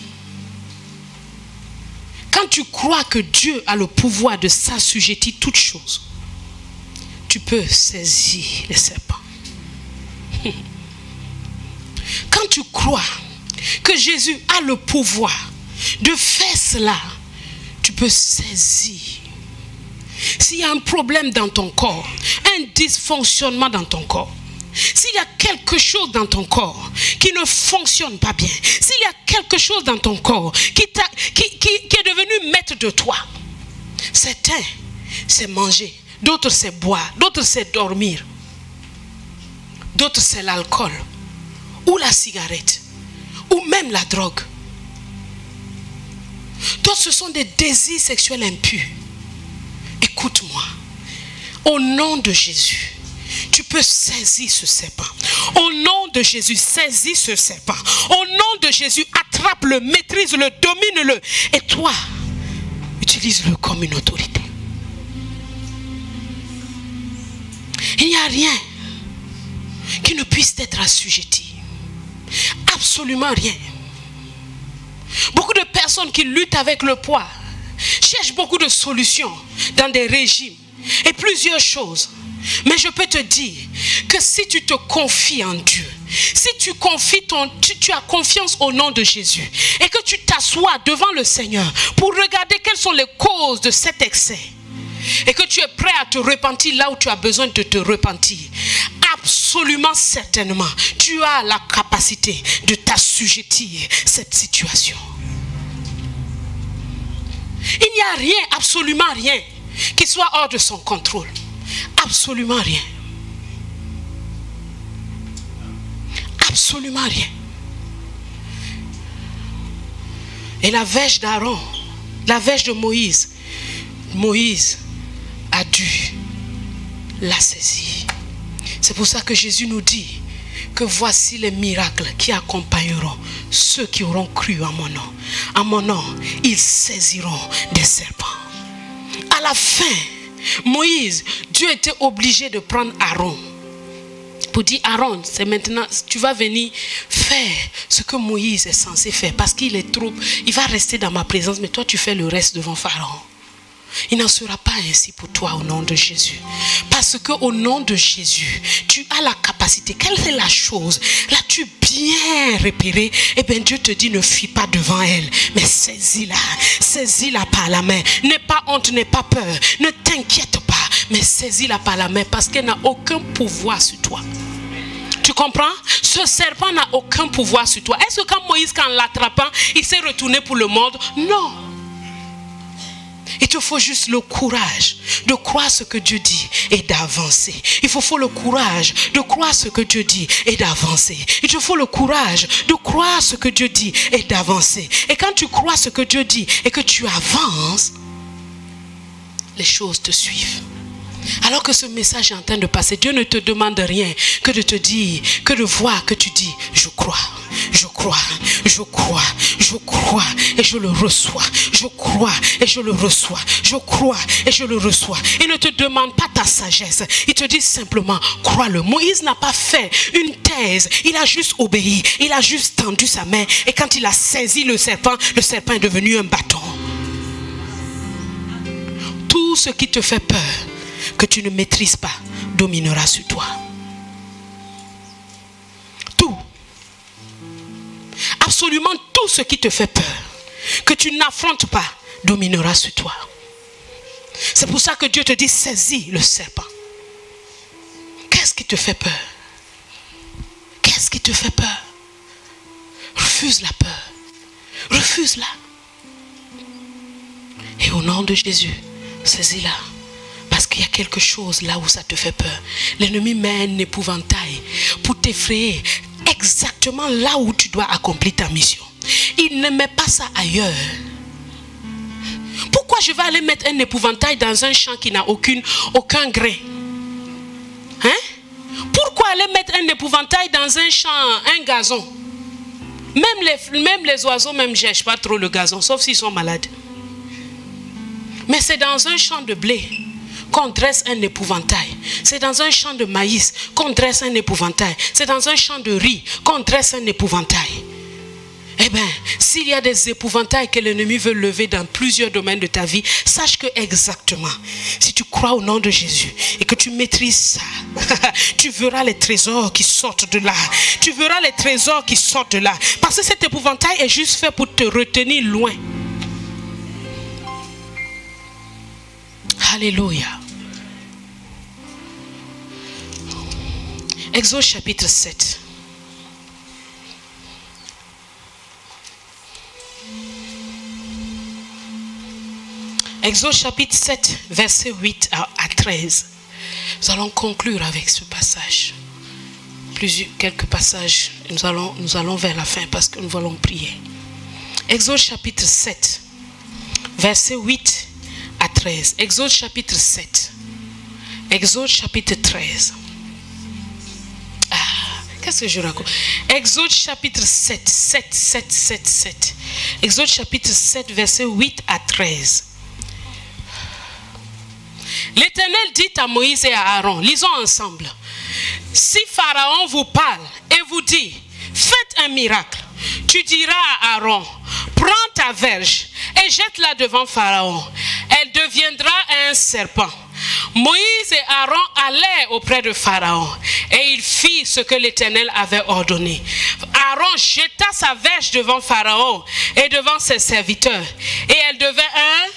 Quand tu crois que Dieu a le pouvoir de s'assujettir toutes choses, tu peux saisir les serpents. Quand tu crois que Jésus a le pouvoir de faire cela, tu peux saisir. S'il y a un problème dans ton corps, un dysfonctionnement dans ton corps, s'il y a quelque chose dans ton corps qui ne fonctionne pas bien, s'il y a quelque chose dans ton corps qui est devenu maître de toi, certains c'est manger, d'autres c'est boire, d'autres c'est dormir, d'autres c'est l'alcool, ou la cigarette, ou même la drogue. D'autres ce sont des désirs sexuels impurs. Écoute-moi, au nom de Jésus, tu peux saisir ce serpent. Au nom de Jésus, saisis ce serpent. Au nom de Jésus, attrape-le, maîtrise-le, domine-le. Et toi, utilise-le comme une autorité. Il n'y a rien qui ne puisse être assujetti. Absolument rien. Beaucoup de personnes qui luttent avec le poids cherchent beaucoup de solutions dans des régimes et plusieurs choses. Mais je peux te dire que si tu te confies en Dieu, si tu as confiance au nom de Jésus et que tu t'assois devant le Seigneur pour regarder quelles sont les causes de cet excès et que tu es prêt à te repentir là où tu as besoin de te repentir, absolument certainement, tu as la capacité de t'assujettir cette situation. Il n'y a rien, absolument rien, qui soit hors de son contrôle. Absolument rien. Absolument rien. Et la verge d'Aaron, la verge de Moïse, Moïse a dû la saisir. C'est pour ça que Jésus nous dit que voici les miracles qui accompagneront ceux qui auront cru en mon nom. En mon nom, ils saisiront des serpents. À la fin Moïse, Dieu était obligé de prendre Aaron. Pour dire, Aaron, c'est maintenant, tu vas venir faire ce que Moïse est censé faire. Parce qu'il est trop, il va rester dans ma présence, mais toi tu fais le reste devant Pharaon. Il n'en sera pas ainsi pour toi au nom de Jésus. Parce que au nom de Jésus, tu as la capacité. Quelle est la chose? L'as-tu bien repéré? Eh bien Dieu te dit, ne fuis pas devant elle, mais saisis-la. Saisis-la par la main. N'aie pas honte, n'aie pas peur. Ne t'inquiète pas, mais saisis-la par la main parce qu'elle n'a aucun pouvoir sur toi. Tu comprends? Ce serpent n'a aucun pouvoir sur toi. Est-ce que quand Moïse, en l'attrapant, il s'est retourné pour le monde? Non. Il te faut juste le courage de croire ce que Dieu dit et d'avancer. Il faut le courage de croire ce que Dieu dit et d'avancer. Il te faut le courage de croire ce que Dieu dit et d'avancer. Et quand tu crois ce que Dieu dit et que tu avances, les choses te suivent. Alors que ce message est en train de passer, Dieu ne te demande rien que de te dire, que de voir que tu dis, je crois, je crois, je crois, je crois et je le reçois. Je crois et je le reçois. Je crois et je le reçois. Il ne te demande pas ta sagesse. Il te dit simplement, crois-le. Moïse n'a pas fait une thèse. Il a juste obéi. Il a juste tendu sa main. Et quand il a saisi le serpent est devenu un bâton. Tout ce qui te fait peur, que tu ne maîtrises pas, dominera sur toi. Tout. Absolument tout ce qui te fait peur, que tu n'affrontes pas, dominera sur toi. C'est pour ça que Dieu te dit, saisis le serpent. Qu'est-ce qui te fait peur? Qu'est-ce qui te fait peur? Refuse la peur. Refuse-la. Et au nom de Jésus, saisis-la. Parce qu'il y a quelque chose là où ça te fait peur. L'ennemi met un épouvantail pour t'effrayer exactement là où tu dois accomplir ta mission. Il ne met pas ça ailleurs. Pourquoi je vais aller mettre un épouvantail dans un champ qui n'a aucun grain? Hein? Pourquoi aller mettre un épouvantail dans un champ, un gazon? Même les oiseaux ne gèchent pas trop le gazon, sauf s'ils sont malades. Mais c'est dans un champ de blé qu'on dresse un épouvantail. C'est dans un champ de maïs qu'on dresse un épouvantail. C'est dans un champ de riz qu'on dresse un épouvantail. Eh bien, s'il y a des épouvantails que l'ennemi veut lever dans plusieurs domaines de ta vie, sache que exactement, si tu crois au nom de Jésus et que tu maîtrises ça, tu verras les trésors qui sortent de là. Tu verras les trésors qui sortent de là. Parce que cet épouvantail est juste fait pour te retenir loin. Alléluia. Exode chapitre 7. Exode chapitre 7, verset 8 à 13. Nous allons conclure avec ce passage. Quelques passages, nous allons vers la fin parce que nous allons prier. Exode chapitre 7, verset 8 à 13. Exode chapitre 7. Exode chapitre 13. Qu'est-ce que je raconte? Exode chapitre 7. Exode chapitre 7, verset 8 à 13. L'Éternel dit à Moïse et à Aaron, lisons ensemble. Si Pharaon vous parle et vous dit, faites un miracle, tu diras à Aaron, prends ta verge et jette-la devant Pharaon. Elle deviendra un serpent. Moïse et Aaron allaient auprès de Pharaon et il fit ce que l'Éternel avait ordonné. Aaron jeta sa verge devant Pharaon et devant ses serviteurs et elle devint un...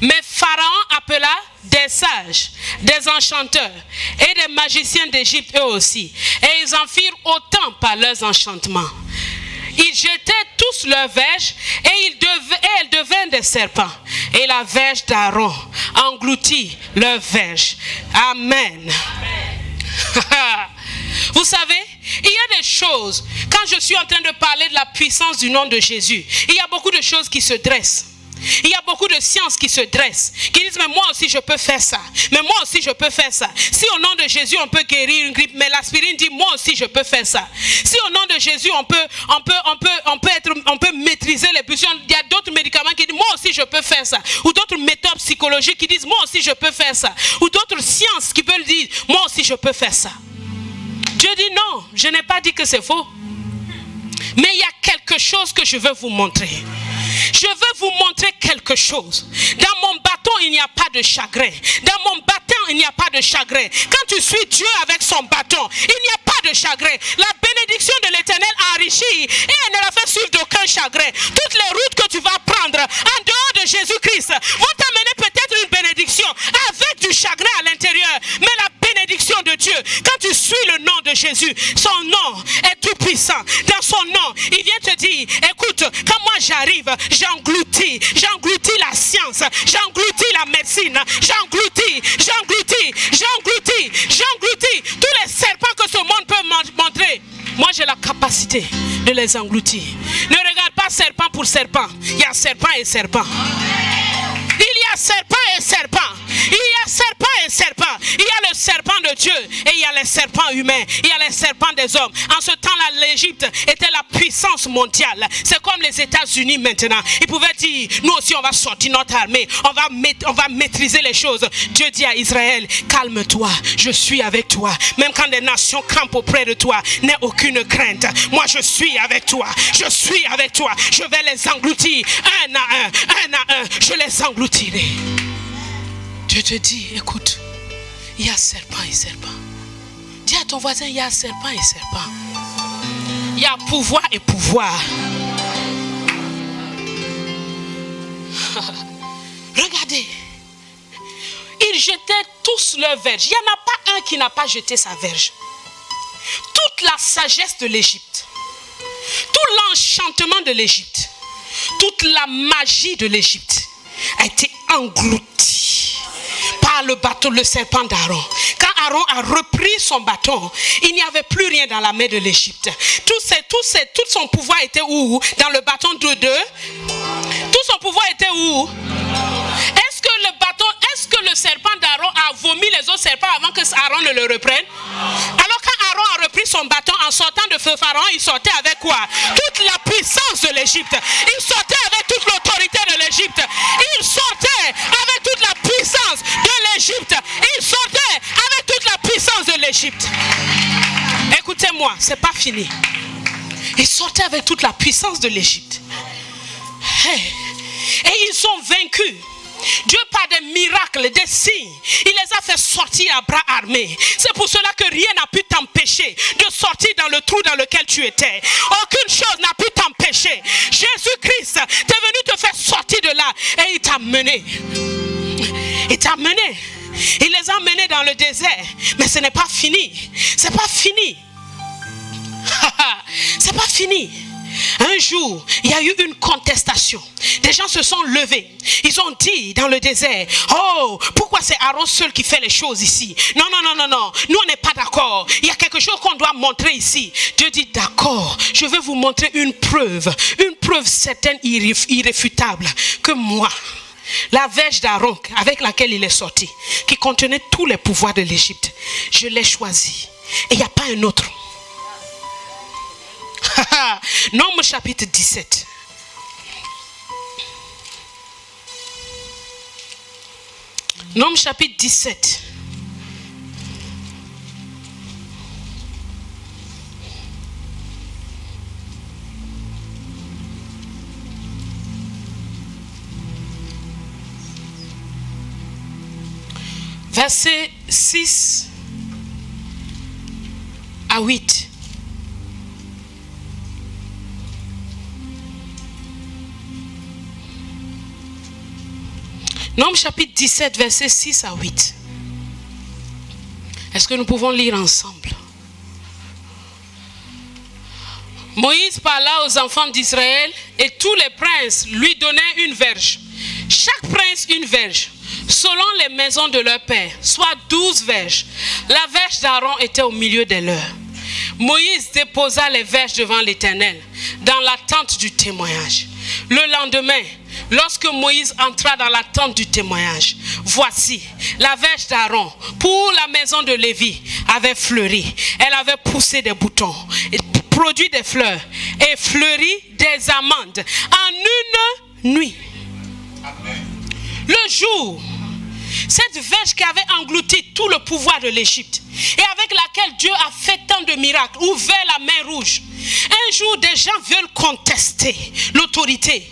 Mais Pharaon appela des sages, des enchanteurs et des magiciens d'Égypte eux aussi. Et ils en firent autant par leurs enchantements. Ils jetaient tous leurs verges et elles devinrent des serpents. Et la verge d'Aaron engloutit leurs verges. Amen. Vous savez, il y a des choses, quand je suis en train de parler de la puissance du nom de Jésus, il y a beaucoup de choses qui se dressent. Il y a beaucoup de sciences qui se dressent, qui disent mais moi aussi je peux faire ça, mais moi aussi je peux faire ça. Si au nom de Jésus on peut guérir une grippe, mais l'aspirine dit moi aussi je peux faire ça. Si au nom de Jésus on peut maîtriser les pulsions, il y a d'autres médicaments qui disent moi aussi je peux faire ça. Ou d'autres méthodes psychologiques qui disent moi aussi je peux faire ça. Ou d'autres sciences qui peuvent dire moi aussi je peux faire ça. Dieu dit non, je n'ai pas dit que c'est faux. Mais il y a quelque chose que je veux vous montrer. Je veux vous montrer quelque chose. Dans mon bâton, il n'y a pas de chagrin. Dans mon bâton, il n'y a pas de chagrin. Quand tu suis Dieu avec son bâton, il n'y a pas de chagrin. La bénédiction de l'Éternel enrichit et elle ne la fait suivre d'aucun chagrin. Toutes les routes que tu vas prendre en dehors de Jésus-Christ vont t'amener peut-être une bénédiction avec du chagrin à l'intérieur. Mais la bénédiction de Dieu, quand tu suis le nom de Jésus, son nom est tout puissant. Dans son nom, il vient te dire, écoute, quand moi j'arrive, j'engloutis la science, j'engloutis la médecine, j'engloutis tous les serpents que ce monde peut montrer. Moi j'ai la capacité de les engloutir. Ne regarde pas serpent pour serpent. Il y a serpent et serpent. Il y a serpent et serpent. Il y a serpent et serpent. Il y a le serpent de Dieu et il y a les serpents humains. Il y a les serpents des hommes. En ce temps-là, l'Égypte était la puissance mondiale. C'est comme les États-Unis maintenant. Ils pouvaient dire, nous aussi on va sortir notre armée. On va maîtriser les choses. Dieu dit à Israël, calme-toi, je suis avec toi. Même quand des nations campent auprès de toi, n'aie aucune crainte. Moi je suis avec toi. Je suis avec toi. Je vais les engloutir un à un. Je les engloutirai. Dieu te dit, écoute, il y a serpent et serpent. Dis à ton voisin, il y a serpent et serpent. Il y a pouvoir et pouvoir. Regardez, ils jetaient tous leurs verges. Il n'y en a pas un qui n'a pas jeté sa verge. Toute la sagesse de l'Égypte, tout l'enchantement de l'Égypte, toute la magie de l'Égypte a été engloutie par le bâton, le serpent d'Aaron. Quand Aaron a repris son bâton, il n'y avait plus rien dans la main de l'Égypte. Tout son pouvoir était où? Dans le bâton de deux. Tout son pouvoir était où? Est-ce que le serpent d'Aaron a vomi les autres serpents avant que Aaron ne le reprenne? Alors quand Aaron a repris son bâton en sortant de feu Pharaon, il sortait avec quoi? Toute la puissance de l'Égypte. Il sortait avec toute l'autorité de l'Égypte. Il sortait avec toute la puissance de l'Égypte. Il sortait avec toute la puissance de l'Égypte. Écoutez-moi, c'est pas fini. Il sortait avec toute la puissance de l'Égypte. Hey. Et ils ont vaincu. Dieu par des miracles, des signes, il les a fait sortir à bras armés. C'est pour cela que rien n'a pu t'empêcher de sortir dans le trou dans lequel tu étais. Aucune chose n'a pu t'empêcher. Jésus-Christ t'est venu te faire sortir de là et il t'a mené. Il t'a mené. Il les a menés dans le désert. Mais ce n'est pas fini. C'est pas fini. C'est pas fini. Un jour, il y a eu une contestation. Des gens se sont levés. Ils ont dit dans le désert, oh, pourquoi c'est Aaron seul qui fait les choses ici? Non. Nous, on n'est pas d'accord. Il y a quelque chose qu'on doit montrer ici. Dieu dit, d'accord, je vais vous montrer une preuve certaine, irréfutable, que moi, la verge d'Aaron avec laquelle il est sorti, qui contenait tous les pouvoirs de l'Égypte, je l'ai choisi. Et il n'y a pas un autre. Nombre chapitre 17. Nombre chapitre 17. Verset 6 à 8. Nombre chapitre 17, versets 6 à 8. Est-ce que nous pouvons lire ensemble? Moïse parla aux enfants d'Israël et tous les princes lui donnaient une verge. Chaque prince une verge, selon les maisons de leur père, soit 12 verges. La verge d'Aaron était au milieu des leurs. Moïse déposa les verges devant l'Éternel dans la tente du témoignage. Le lendemain, lorsque Moïse entra dans la tente du témoignage, voici, la verge d'Aaron pour la maison de Lévi avait fleuri. Elle avait poussé des boutons, produit des fleurs et fleuri des amandes en une nuit. Le jour, cette verge qui avait englouti tout le pouvoir de l'Égypte et avec laquelle Dieu a fait tant de miracles, ouvert la mer rouge. Un jour, des gens veulent contester l'autorité.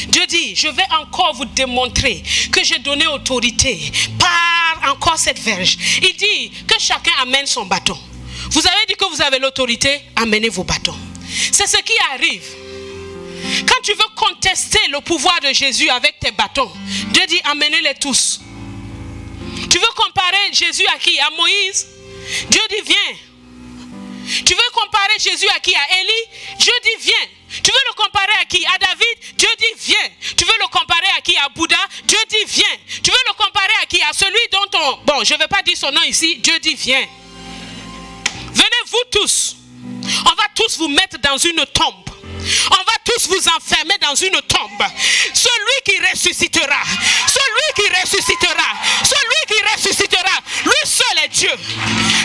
Dieu dit, je vais encore vous démontrer que j'ai donné autorité par encore cette verge. Il dit que chacun amène son bâton. Vous avez dit que vous avez l'autorité, amenez vos bâtons. C'est ce qui arrive. Quand tu veux contester le pouvoir de Jésus avec tes bâtons, Dieu dit, amenez-les tous. Tu veux comparer Jésus à qui? À Moïse? Dieu dit, viens. Tu veux comparer Jésus à qui? À Élie? Dieu dit, viens. Tu veux le comparer à qui? À David? Dieu dit, viens. Tu veux le comparer à qui? À Bouddha? Dieu dit, viens. Tu veux le comparer à qui? À celui dont on... Bon, je ne vais pas dire son nom ici. Dieu dit, viens. Venez vous tous. On va tous vous mettre dans une tombe. On va tous vous enfermer dans une tombe. Celui qui ressuscitera, celui qui ressuscitera, celui qui ressuscitera, lui seul est Dieu.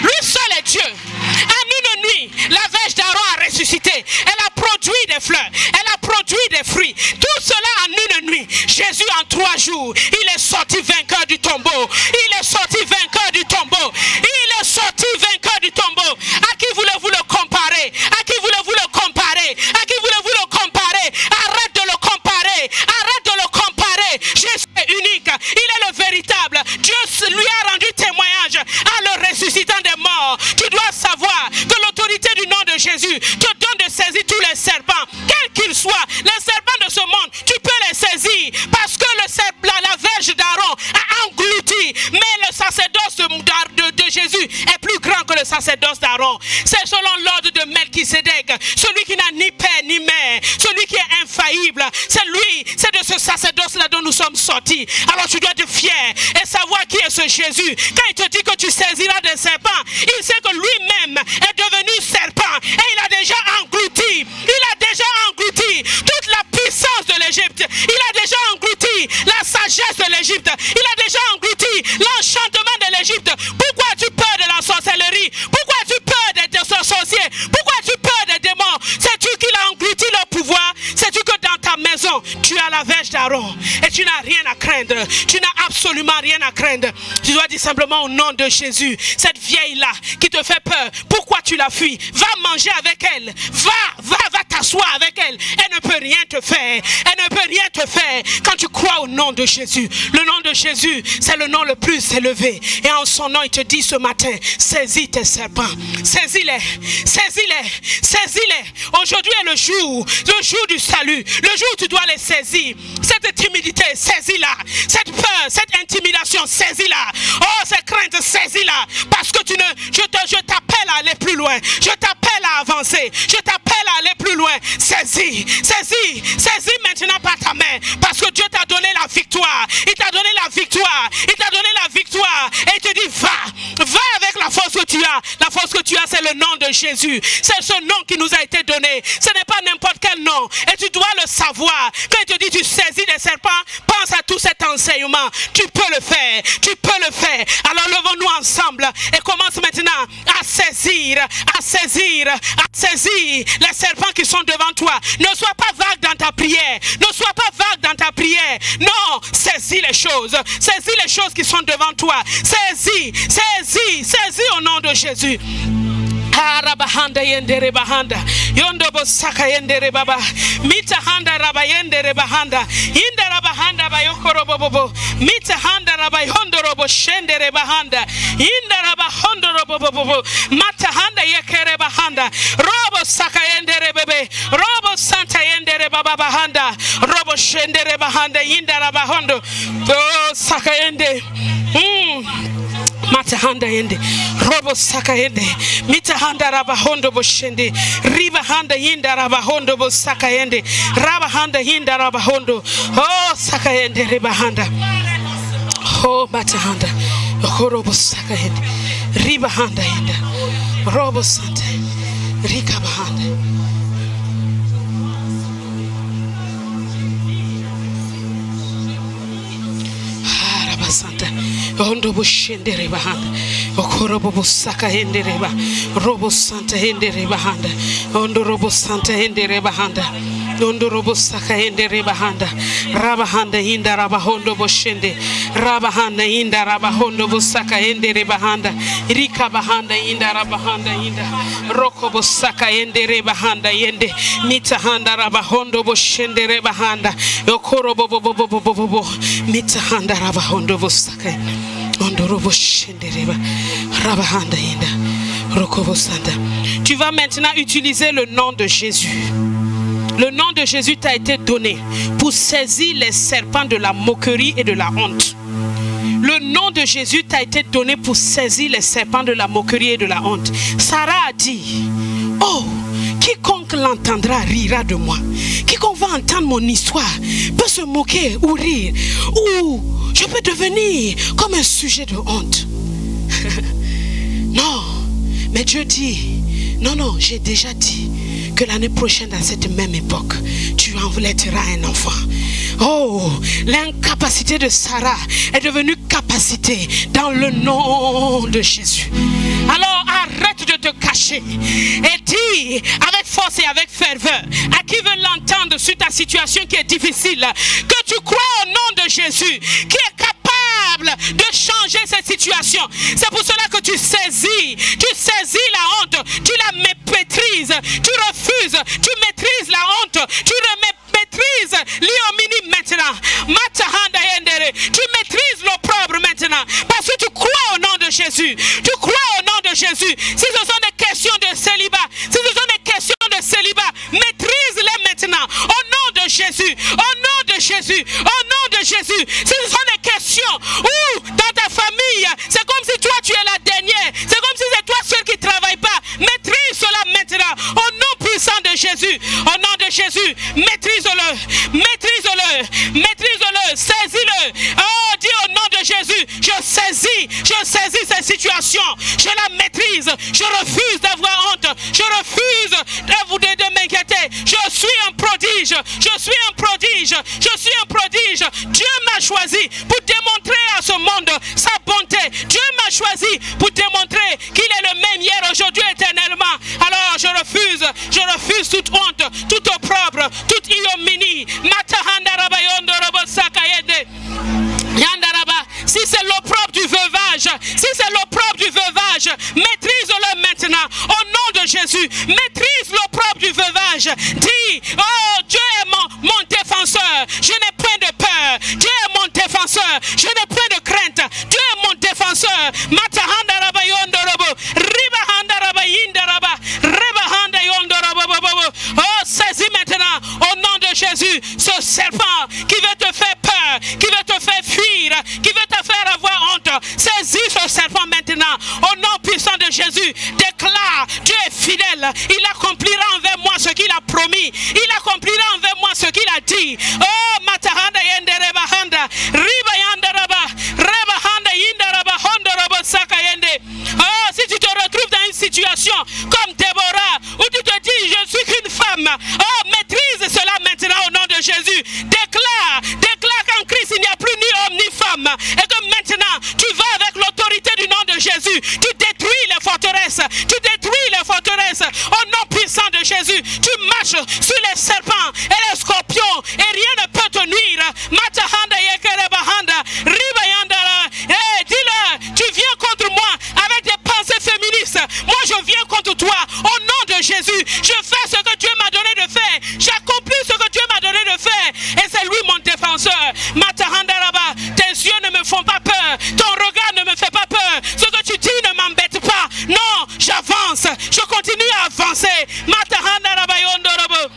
Lui seul est Dieu. En une nuit, la verge d'Aaron a ressuscité. Elle a produit des fleurs. Elle a produit des fruits. Tout cela en une nuit. Jésus en 3 jours, il est sorti vainqueur du tombeau. Il est sorti vainqueur du tombeau. Il est sorti vainqueur du tombeau. À qui voulez-vous le comparer? À qui voulez-vous le comparer? À qui voulez-vous le comparer? Arrête de le comparer. Arrête de le comparer. Jésus est unique. Il est le véritable. Dieu lui a rendu témoignage en le ressuscitant des morts. Tu dois savoir que l'autorité du nom de Jésus te donne de saisir tous les serpents, quels qu'ils soient. Les serpents de ce monde, tu peux les saisir parce que la verge d'Aaron a englouti. Mais le sacerdoce de Jésus est plus grand que le sacerdoce d'Aaron. C'est selon l'ordre de Melchisédek, celui qui n'a ni père ni mère, celui qui est infaillible. C'est lui, c'est de ce sacerdoce-là dont nous sommes sortis. Alors tu dois être fier et savoir qui est ce Jésus. Quand il te dit que tu saisiras des serpents, il sait que lui-même est devenu serpent et il a déjà englouti. Il a déjà englouti toute la puissance de l'Égypte. Il a déjà englouti la sagesse de l'Égypte. Il a déjà englouti l'enchantement de l'Égypte. Pourquoi as-tu peur de la sorcellerie? Pourquoi as-tu peur des sorciers? Pourquoi as-tu peur des démons? Sais-tu qu'il a englouti leur pouvoir? Sais-tu que dans ta maison, tu as la verge d'Aaron et tu n'as rien à craindre? Tu n'as absolument rien à craindre. Tu dois dire simplement au nom de Jésus, cette vieille-là qui te fait peur, pourquoi tu la fuis? Va manger avec elle. Va t'asseoir avec elle. Elle ne peut rien te faire. Elle ne peut rien te faire quand tu crois au nom de Jésus. Le nom de Jésus, c'est le nom le plus élevé. Et en son nom, il te dit ce matin, saisis tes serpents. Saisis-les. Saisis-les. Saisis-les. Aujourd'hui est le jour du salut. Le jour où tu dois les saisir. Cette timidité, saisis-la. Cette peur, cette intimidation, saisis-la. Oh, cette crainte, saisis-la. Parce que je t'appelle à aller plus loin. Je t'appelle à avancer. Je t'appelle à aller plus loin. Saisis maintenant par ta main. Parce que Dieu t'a donné la victoire. Il t'a donné la victoire. Il t'a donné la victoire. Et il te dit, va avec la force que tu as. La force que tu as, c'est le nom de Jésus. C'est ce nom qui nous a été donné. Ce n'est pas n'importe quel nom. Et tu dois le savoir. Quand il te dit, tu saisis des serpents, pense à tout cet enseignement. Tu peux le faire. Tu peux le faire. Alors levons-nous ensemble et commence maintenant à saisir les serpents qui sont devant toi. Ne sois pas vague dans ta prière. Ne sois pas vague dans ta prière. Non, saisis les choses. Saisis les choses qui sont devant toi. Saisis au nom de Jésus. Arabahanda yendere bahanda yondo bosaka yendere baba mita handa raba yendere bahanda inda raba handa bayokoro bobo mita handa raba yondo robo shendere bahanda inda raba hondo robo bobo mata handa yekere bahanda robo saka yendere bebe robo santa yendere baba bahanda robo shendere bahanda inda raba hondo saka yende Mata handa yende robo saka yende mita handa raba hondo boshende riba handa yinda raba hondo bo saka yende raba handa yinda raba hondo oh saka yende riba handa oh mata handa robo saka yende riba handa yenda robo santa rika bahanda Santa Ondo Bushendere Bahanda Okorobo Busaka Hendereba Robo Santa Hendereba Handa Ondo Robo Santa Hendereba Handa Dondorobo Sakayende Rebahanda, Rabahanda Inda Rabahondo Boshende, Rabahanda Inda Rabahondo Bosakayende Rebahanda, Rika Bahanda Inda Rabahanda Inda, Rokobo Sakayende Rebahanda Yende, Mitahanda Rabahondo Boshende Rebahanda, Yokorobo Bobo, Mitahanda Rabahondo Bosakayende, Ondorobo Shende Reba, Rabahanda Inda, Rokobo Sanda. Tu vas maintenant utiliser le nom de Jésus. Le nom de Jésus t'a été donné pour saisir les serpents de la moquerie et de la honte. Le nom de Jésus t'a été donné pour saisir les serpents de la moquerie et de la honte. Sarah a dit, oh, quiconque l'entendra rira de moi. Quiconque va entendre mon histoire peut se moquer ou rire. Ou je peux devenir comme un sujet de honte. Non, mais Dieu dit, non, j'ai déjà dit que l'année prochaine, à cette même époque, tu enlèveras un enfant. Oh, l'incapacité de Sarah est devenue capacité dans le nom de Jésus. Alors arrête de te cacher et dis avec force et avec ferveur à qui veut l'entendre sur ta situation qui est difficile, que tu crois au nom de Jésus qui est capable de changer cette situation. C'est pour cela que tu saisis la honte, tu la maîtrises, tu refuses, tu maîtrises la honte, tu maîtrises l'iomini maintenant. Tu maîtrises l'opprobre maintenant parce que tu crois au nom de Jésus. Tu crois au nom de Jésus. Si ce sont des questions de célibat, maîtrise-les maintenant au nom de Jésus. Au nom de Jésus. Au nom de Jésus. Si ce sont des questions où dans ta famille, c'est comme si toi tu es la dernière. C'est comme si c'est toi seul qui ne travaille pas. Maîtrise cela maintenant au nom puissant de Jésus. Au nom de Jésus, maîtrise-le. Maîtrise-le. Maîtrise-le. Saisis-le. Oh, dis au nom de Jésus, je saisis cette situation. Je la maîtrise. Je refuse d'avoir honte. Je refuse de m'inquiéter. Je suis un prodige. Je suis un prodige. Je suis un prodige. Dieu m'a choisi pour démontrer à ce monde sa bonté. Dieu m'a choisi pour démontrer qu'il est le même hier, aujourd'hui, éternellement. Alors je refuse toute honte, toute opprobre, toute ignominie. Si c'est l'opprobre du veuvage, maîtrise-le maintenant au nom de Jésus. Maîtrise l'opprobre du veuvage. Dis, oh, Dieu est mon défenseur. Je n'ai point de peur. Dieu est mon défenseur. Je n'ai point de crainte. Dieu est mon défenseur. Oh, saisis maintenant au nom de Jésus ce serpent qui veut te faire peur, qui veut te faire fuir, qui veut te faire avoir honte. Saisis ce serpent maintenant au nom puissant de Jésus. Déclare, Dieu est fidèle. Il accomplira envers moi ce qu'il a promis. Il accomplira envers moi ce qu'il a dit. Oh, Matahanda Yende Rebahanda, Riba Yanda Raba, Rebahanda Yinda Raba, Honda Raba Saka Yende. Oh, si tu te retrouves dans une situation comme Déborah, où tu te dis, je suis qu'une femme. Oh, maîtrise cela maintenant au nom de Jésus. Déclare qu'en Christ il n'y a plus ni homme ni femme. Et que maintenant tu vas avec l'autorité du nom de Jésus. Tu détruis les forteresses. Au nom puissant de Jésus. Tu marches sur les serpents et les scorpions. Et rien ne peut te nuire. Matahanda Yekerebahanda. Ribayandara. Eh, dis-le, tu viens contre moi avec des pensées féministes. Moi je viens contre toi. Au nom de Jésus, je fais ce que Dieu m'a donné de faire. J'accomplis ce que Dieu m'a donné de faire. Et c'est lui mon défenseur. Matahandaraba, tes yeux ne me font pas peur. Ton regard ne me fait pas peur. Ce que tu dis ne m'embête pas. Non, j'avance. Je continue à avancer. Matahandaraba yondorobo.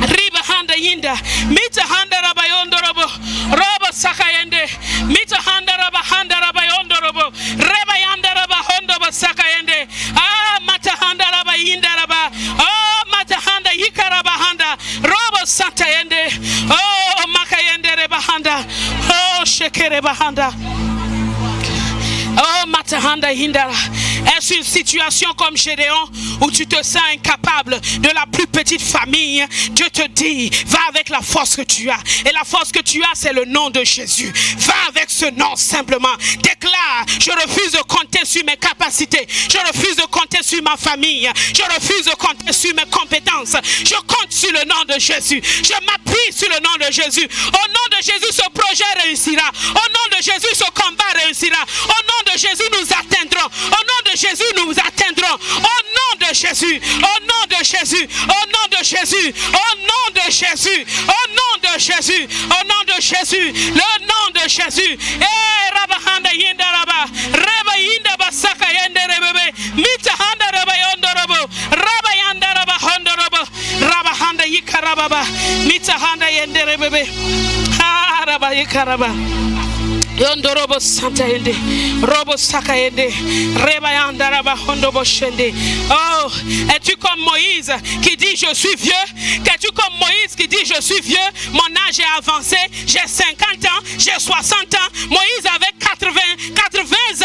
Ribahanda yinda. Mitahandaraba yondorobo. Robo sakayende. Mitahandaraba handaraba yondorobo. Reba yandaraba hondobo sakayende. Ah, matahandaraba yindaraba. Oh, matahanda yikaraba handa. Robo satayende. Oh, makayende rebahanda. Oh, shekere bahanda. Oh, matahanda hindara. est une situation comme Gédéon où tu te sens incapable de la plus petite famille, Dieu te dit, va avec la force que tu as. Et la force que tu as, c'est le nom de Jésus. Va avec ce nom simplement. Déclare, je refuse de compter sur mes capacités. Je refuse de compter sur ma famille. Je refuse de compter sur mes compétences. Je compte sur le nom de Jésus. Je m'appuie sur le nom de Jésus. Au nom de Jésus, ce projet réussira. Au nom de Jésus, ce combat réussira. Au nom de Jésus, nous atteindrons. Au nom de Jésus, nous atteindrons. Au nom de Jésus. Au nom de Jésus. Au nom de Jésus. Au nom de Jésus. Au nom de Jésus. Au nom de Jésus. Le nom de Jésus. Eh, Rabahanda Yinda Raba. Reba Yinda Basaka Yende Rebebe. Mita Handa Raba Yondorobo. Raba Yanda Raba Hondorobo. Rabahanda Yikarababa. Mita Handa Yende Rebebe. Ha Raba Yikaraba. Yondorobo Santa Yende, Robo Saka Yende, Rebayanda Raba Hondobo Shende. Oh, es-tu comme Moïse qui dit je suis vieux? Es-tu comme Moïse qui dit je suis vieux? Mon âge est avancé, j'ai 50 ans, j'ai 60 ans. Moïse avait 80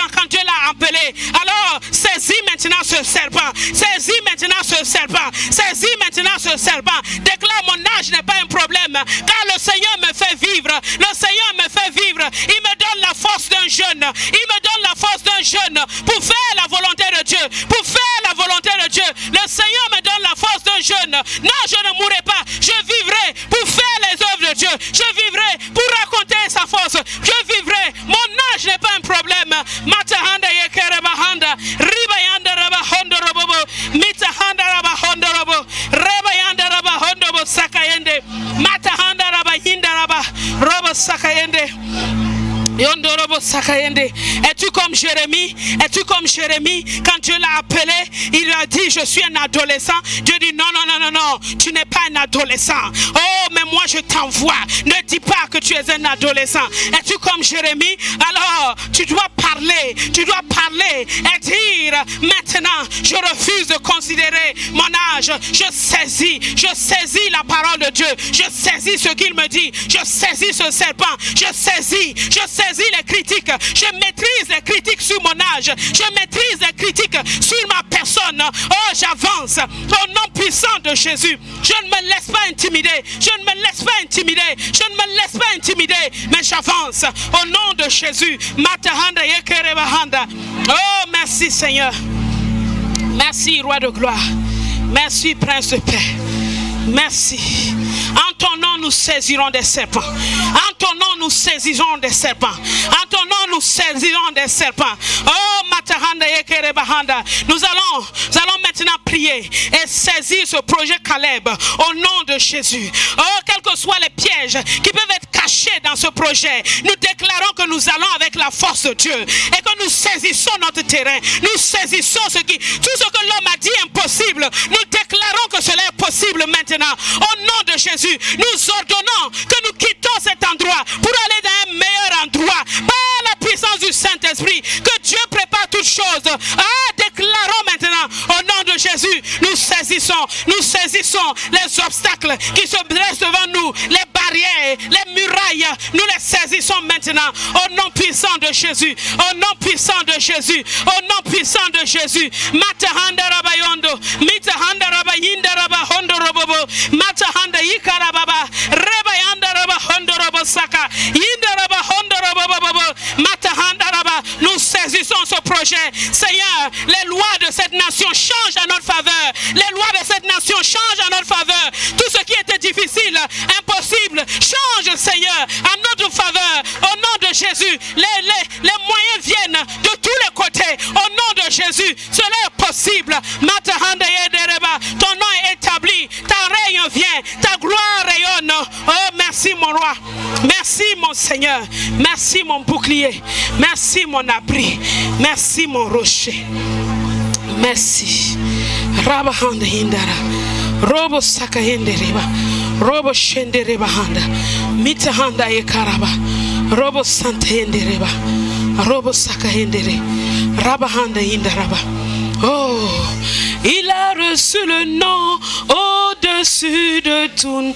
ans quand Dieu l'a appelé. Alors, saisis maintenant ce serpent, saisis maintenant ce serpent, saisis maintenant ce serpent. Déclare mon âge n'est pas un problème, car le Seigneur me fait vivre, le Seigneur me fait vivre. Il me donne la force d'un jeune. Il me donne la force d'un jeune pour faire la volonté de Dieu. Pour faire la volonté de Dieu. Le Seigneur me donne la force d'un jeune. Non, je ne mourrai pas. Je vivrai pour faire les œuvres de Dieu. Je vivrai pour raconter sa force. Je vivrai. Mon âge n'est pas un problème. Matahanda yekerebahanda. Ribayanda rabahondo robobo. Mitahanda rabahondo robo. Rebayanda rabahondo sakayende. Matahanda rabahinda raba. Robo sakayende. Es-tu comme Jérémie? Es-tu comme Jérémie? Quand Dieu l'a appelé, il lui a dit je suis un adolescent. Dieu dit non, non, non, non, non, tu n'es pas un adolescent. Oh, mais moi je t'envoie. Ne dis pas que tu es un adolescent. Es-tu comme Jérémie? Alors, tu dois parler et dire maintenant, je refuse de considérer mon âge. Je saisis la parole de Dieu. Je saisis ce qu'il me dit. Je saisis ce serpent. Je saisis les critiques. Je maîtrise les critiques sur mon âge. Je maîtrise les critiques sur ma personne. Oh, j'avance au nom puissant de Jésus. Je ne me laisse pas intimider. Je ne me laisse pas intimider. Je ne me laisse pas intimider. Mais j'avance au nom de Jésus. Matahanda yekerebahanda. Oh, merci Seigneur. Merci Roi de gloire. Merci Prince de paix. Merci. En ton nom, nous saisirons des serpents. En ton nom, nous saisirons des serpents. En ton nom, nous saisirons des serpents. Oh, Matahanda Yekerebahanda. Nous allons maintenant prier et saisir ce projet Caleb au nom de Jésus. Oh, quels que soient les pièges qui peuvent être cachés dans ce projet, nous déclarons que nous allons avec la force de Dieu et que nous saisissons notre terrain. Nous saisissons tout ce que l'homme a dit impossible. Nous déclarons que cela est possible maintenant. Au nom de Jésus, nous ordonnons que nous quittons cet endroit pour aller dans un meilleur endroit. Par la puissance du Saint-Esprit, que Dieu prépare toutes choses. Ah, déclarons maintenant, au nom de Jésus, nous saisissons les obstacles qui se dressent devant nous, les barrières, les murailles, nous les saisissons maintenant, au nom puissant de Jésus, au nom puissant de Jésus, au nom puissant de Jésus. Matahanda rabayondo, mitahanda rabayinda rabahondo robobo, matahanda yikarababa, rebayanda rabahondo robosaka, yinda rabahondo robobobo, matahanda raba. Nous saisissons ce projet. Seigneur, les lois de cette nation changent à notre faveur. Les lois de cette nation changent à notre faveur. Tout ce qui était difficile, impossible, change, Seigneur, à notre faveur. Au nom de Jésus, les moyens viennent de tous les côtés. Au nom de Jésus, cela est possible. Ton nom est établi, ta règne vient, ta gloire rayonne. Oh, merci mon roi, merci mon Seigneur, merci mon bouclier, merci mon abri, merci mon rocher. Merci. Rabahanda hindara. Robo saka hendereba. Robo shendereba handa. Mitahanda yekaraba. Robo santa hendereba. Robo saka hendere. Rabahanda hindaraba. Oh, il a reçu le nom au-dessus de tout.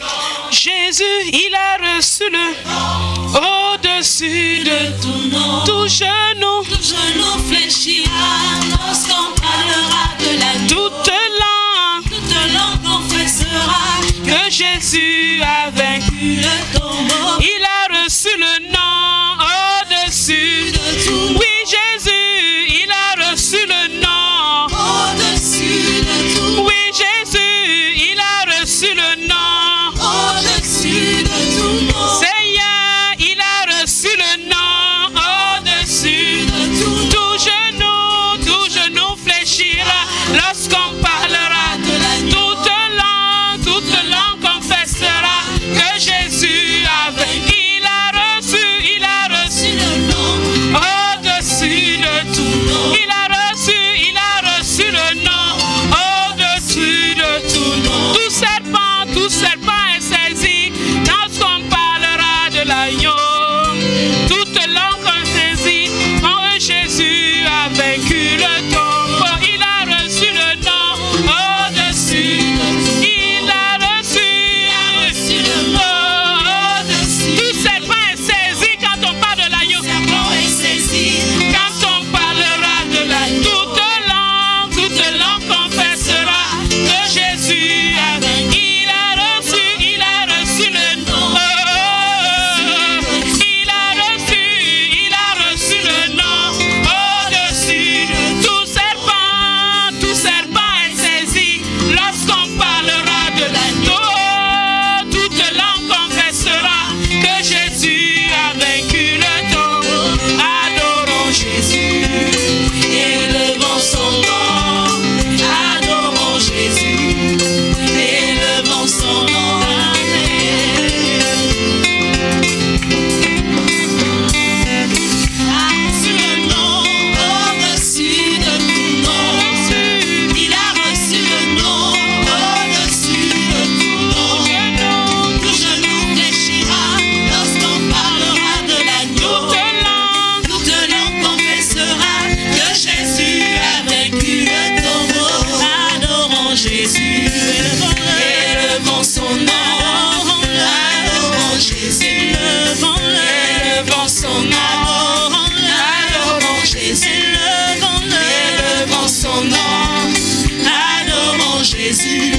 Jésus, il a reçu le nom au-dessus de tout nom. Tout genou genou fléchira lorsqu'on parlera de l'agneau. Toute langue confessera que Jésus a vaincu le tombeau. Il a reçu le nom au-dessus De tout, Oui, Jésus, il a reçu le nom. au-dessus de tout, Oui, Jésus, il a reçu le nom. au-dessus de tout nom. Seigneur, il a reçu le nom au-dessus. De tout Tout genou fléchira lorsqu'on parlera de l'agneau. Toute langue confessera que Jésus a vaincu. Il a reçu le nom, au-dessus de tout. Il a reçu le nom au-dessus de tout. Tout serpent est saisi lorsqu'on parlera de l'agneau. Toute langue est saisie quand Jésus a vaincu le tombeau. Il a reçu le nom au-dessus. Il a reçu le nom au-dessus. Tout serpent est saisi quand on parle de l'agneau. Serpent est saisi. Quand on parlera de l'agneau, toute langue confessera que Jésus a vaincu. Il a reçu le nom. Il a reçu le nom au-dessus de tout serpent est saisi lorsqu'on parlera de l'agneau. Toute langue confessera que Jésus a vaincu le tombeau. Adorons Jésus, Élevons son nom, adorons Jésus, élevons son nom. Reçu le nom au-dessus de tout nom. Il a reçu le nom au-dessus de tout nom. Tout genou fléchira lorsqu'on parlera de l'agneau. Toute langue confessera que Jésus a vaincu le tombeau. Adorons Jésus, élevons son nom. Adorons Jésus, élevons son nom. Adorons Jésus, élevons son nom. Adorons Jésus,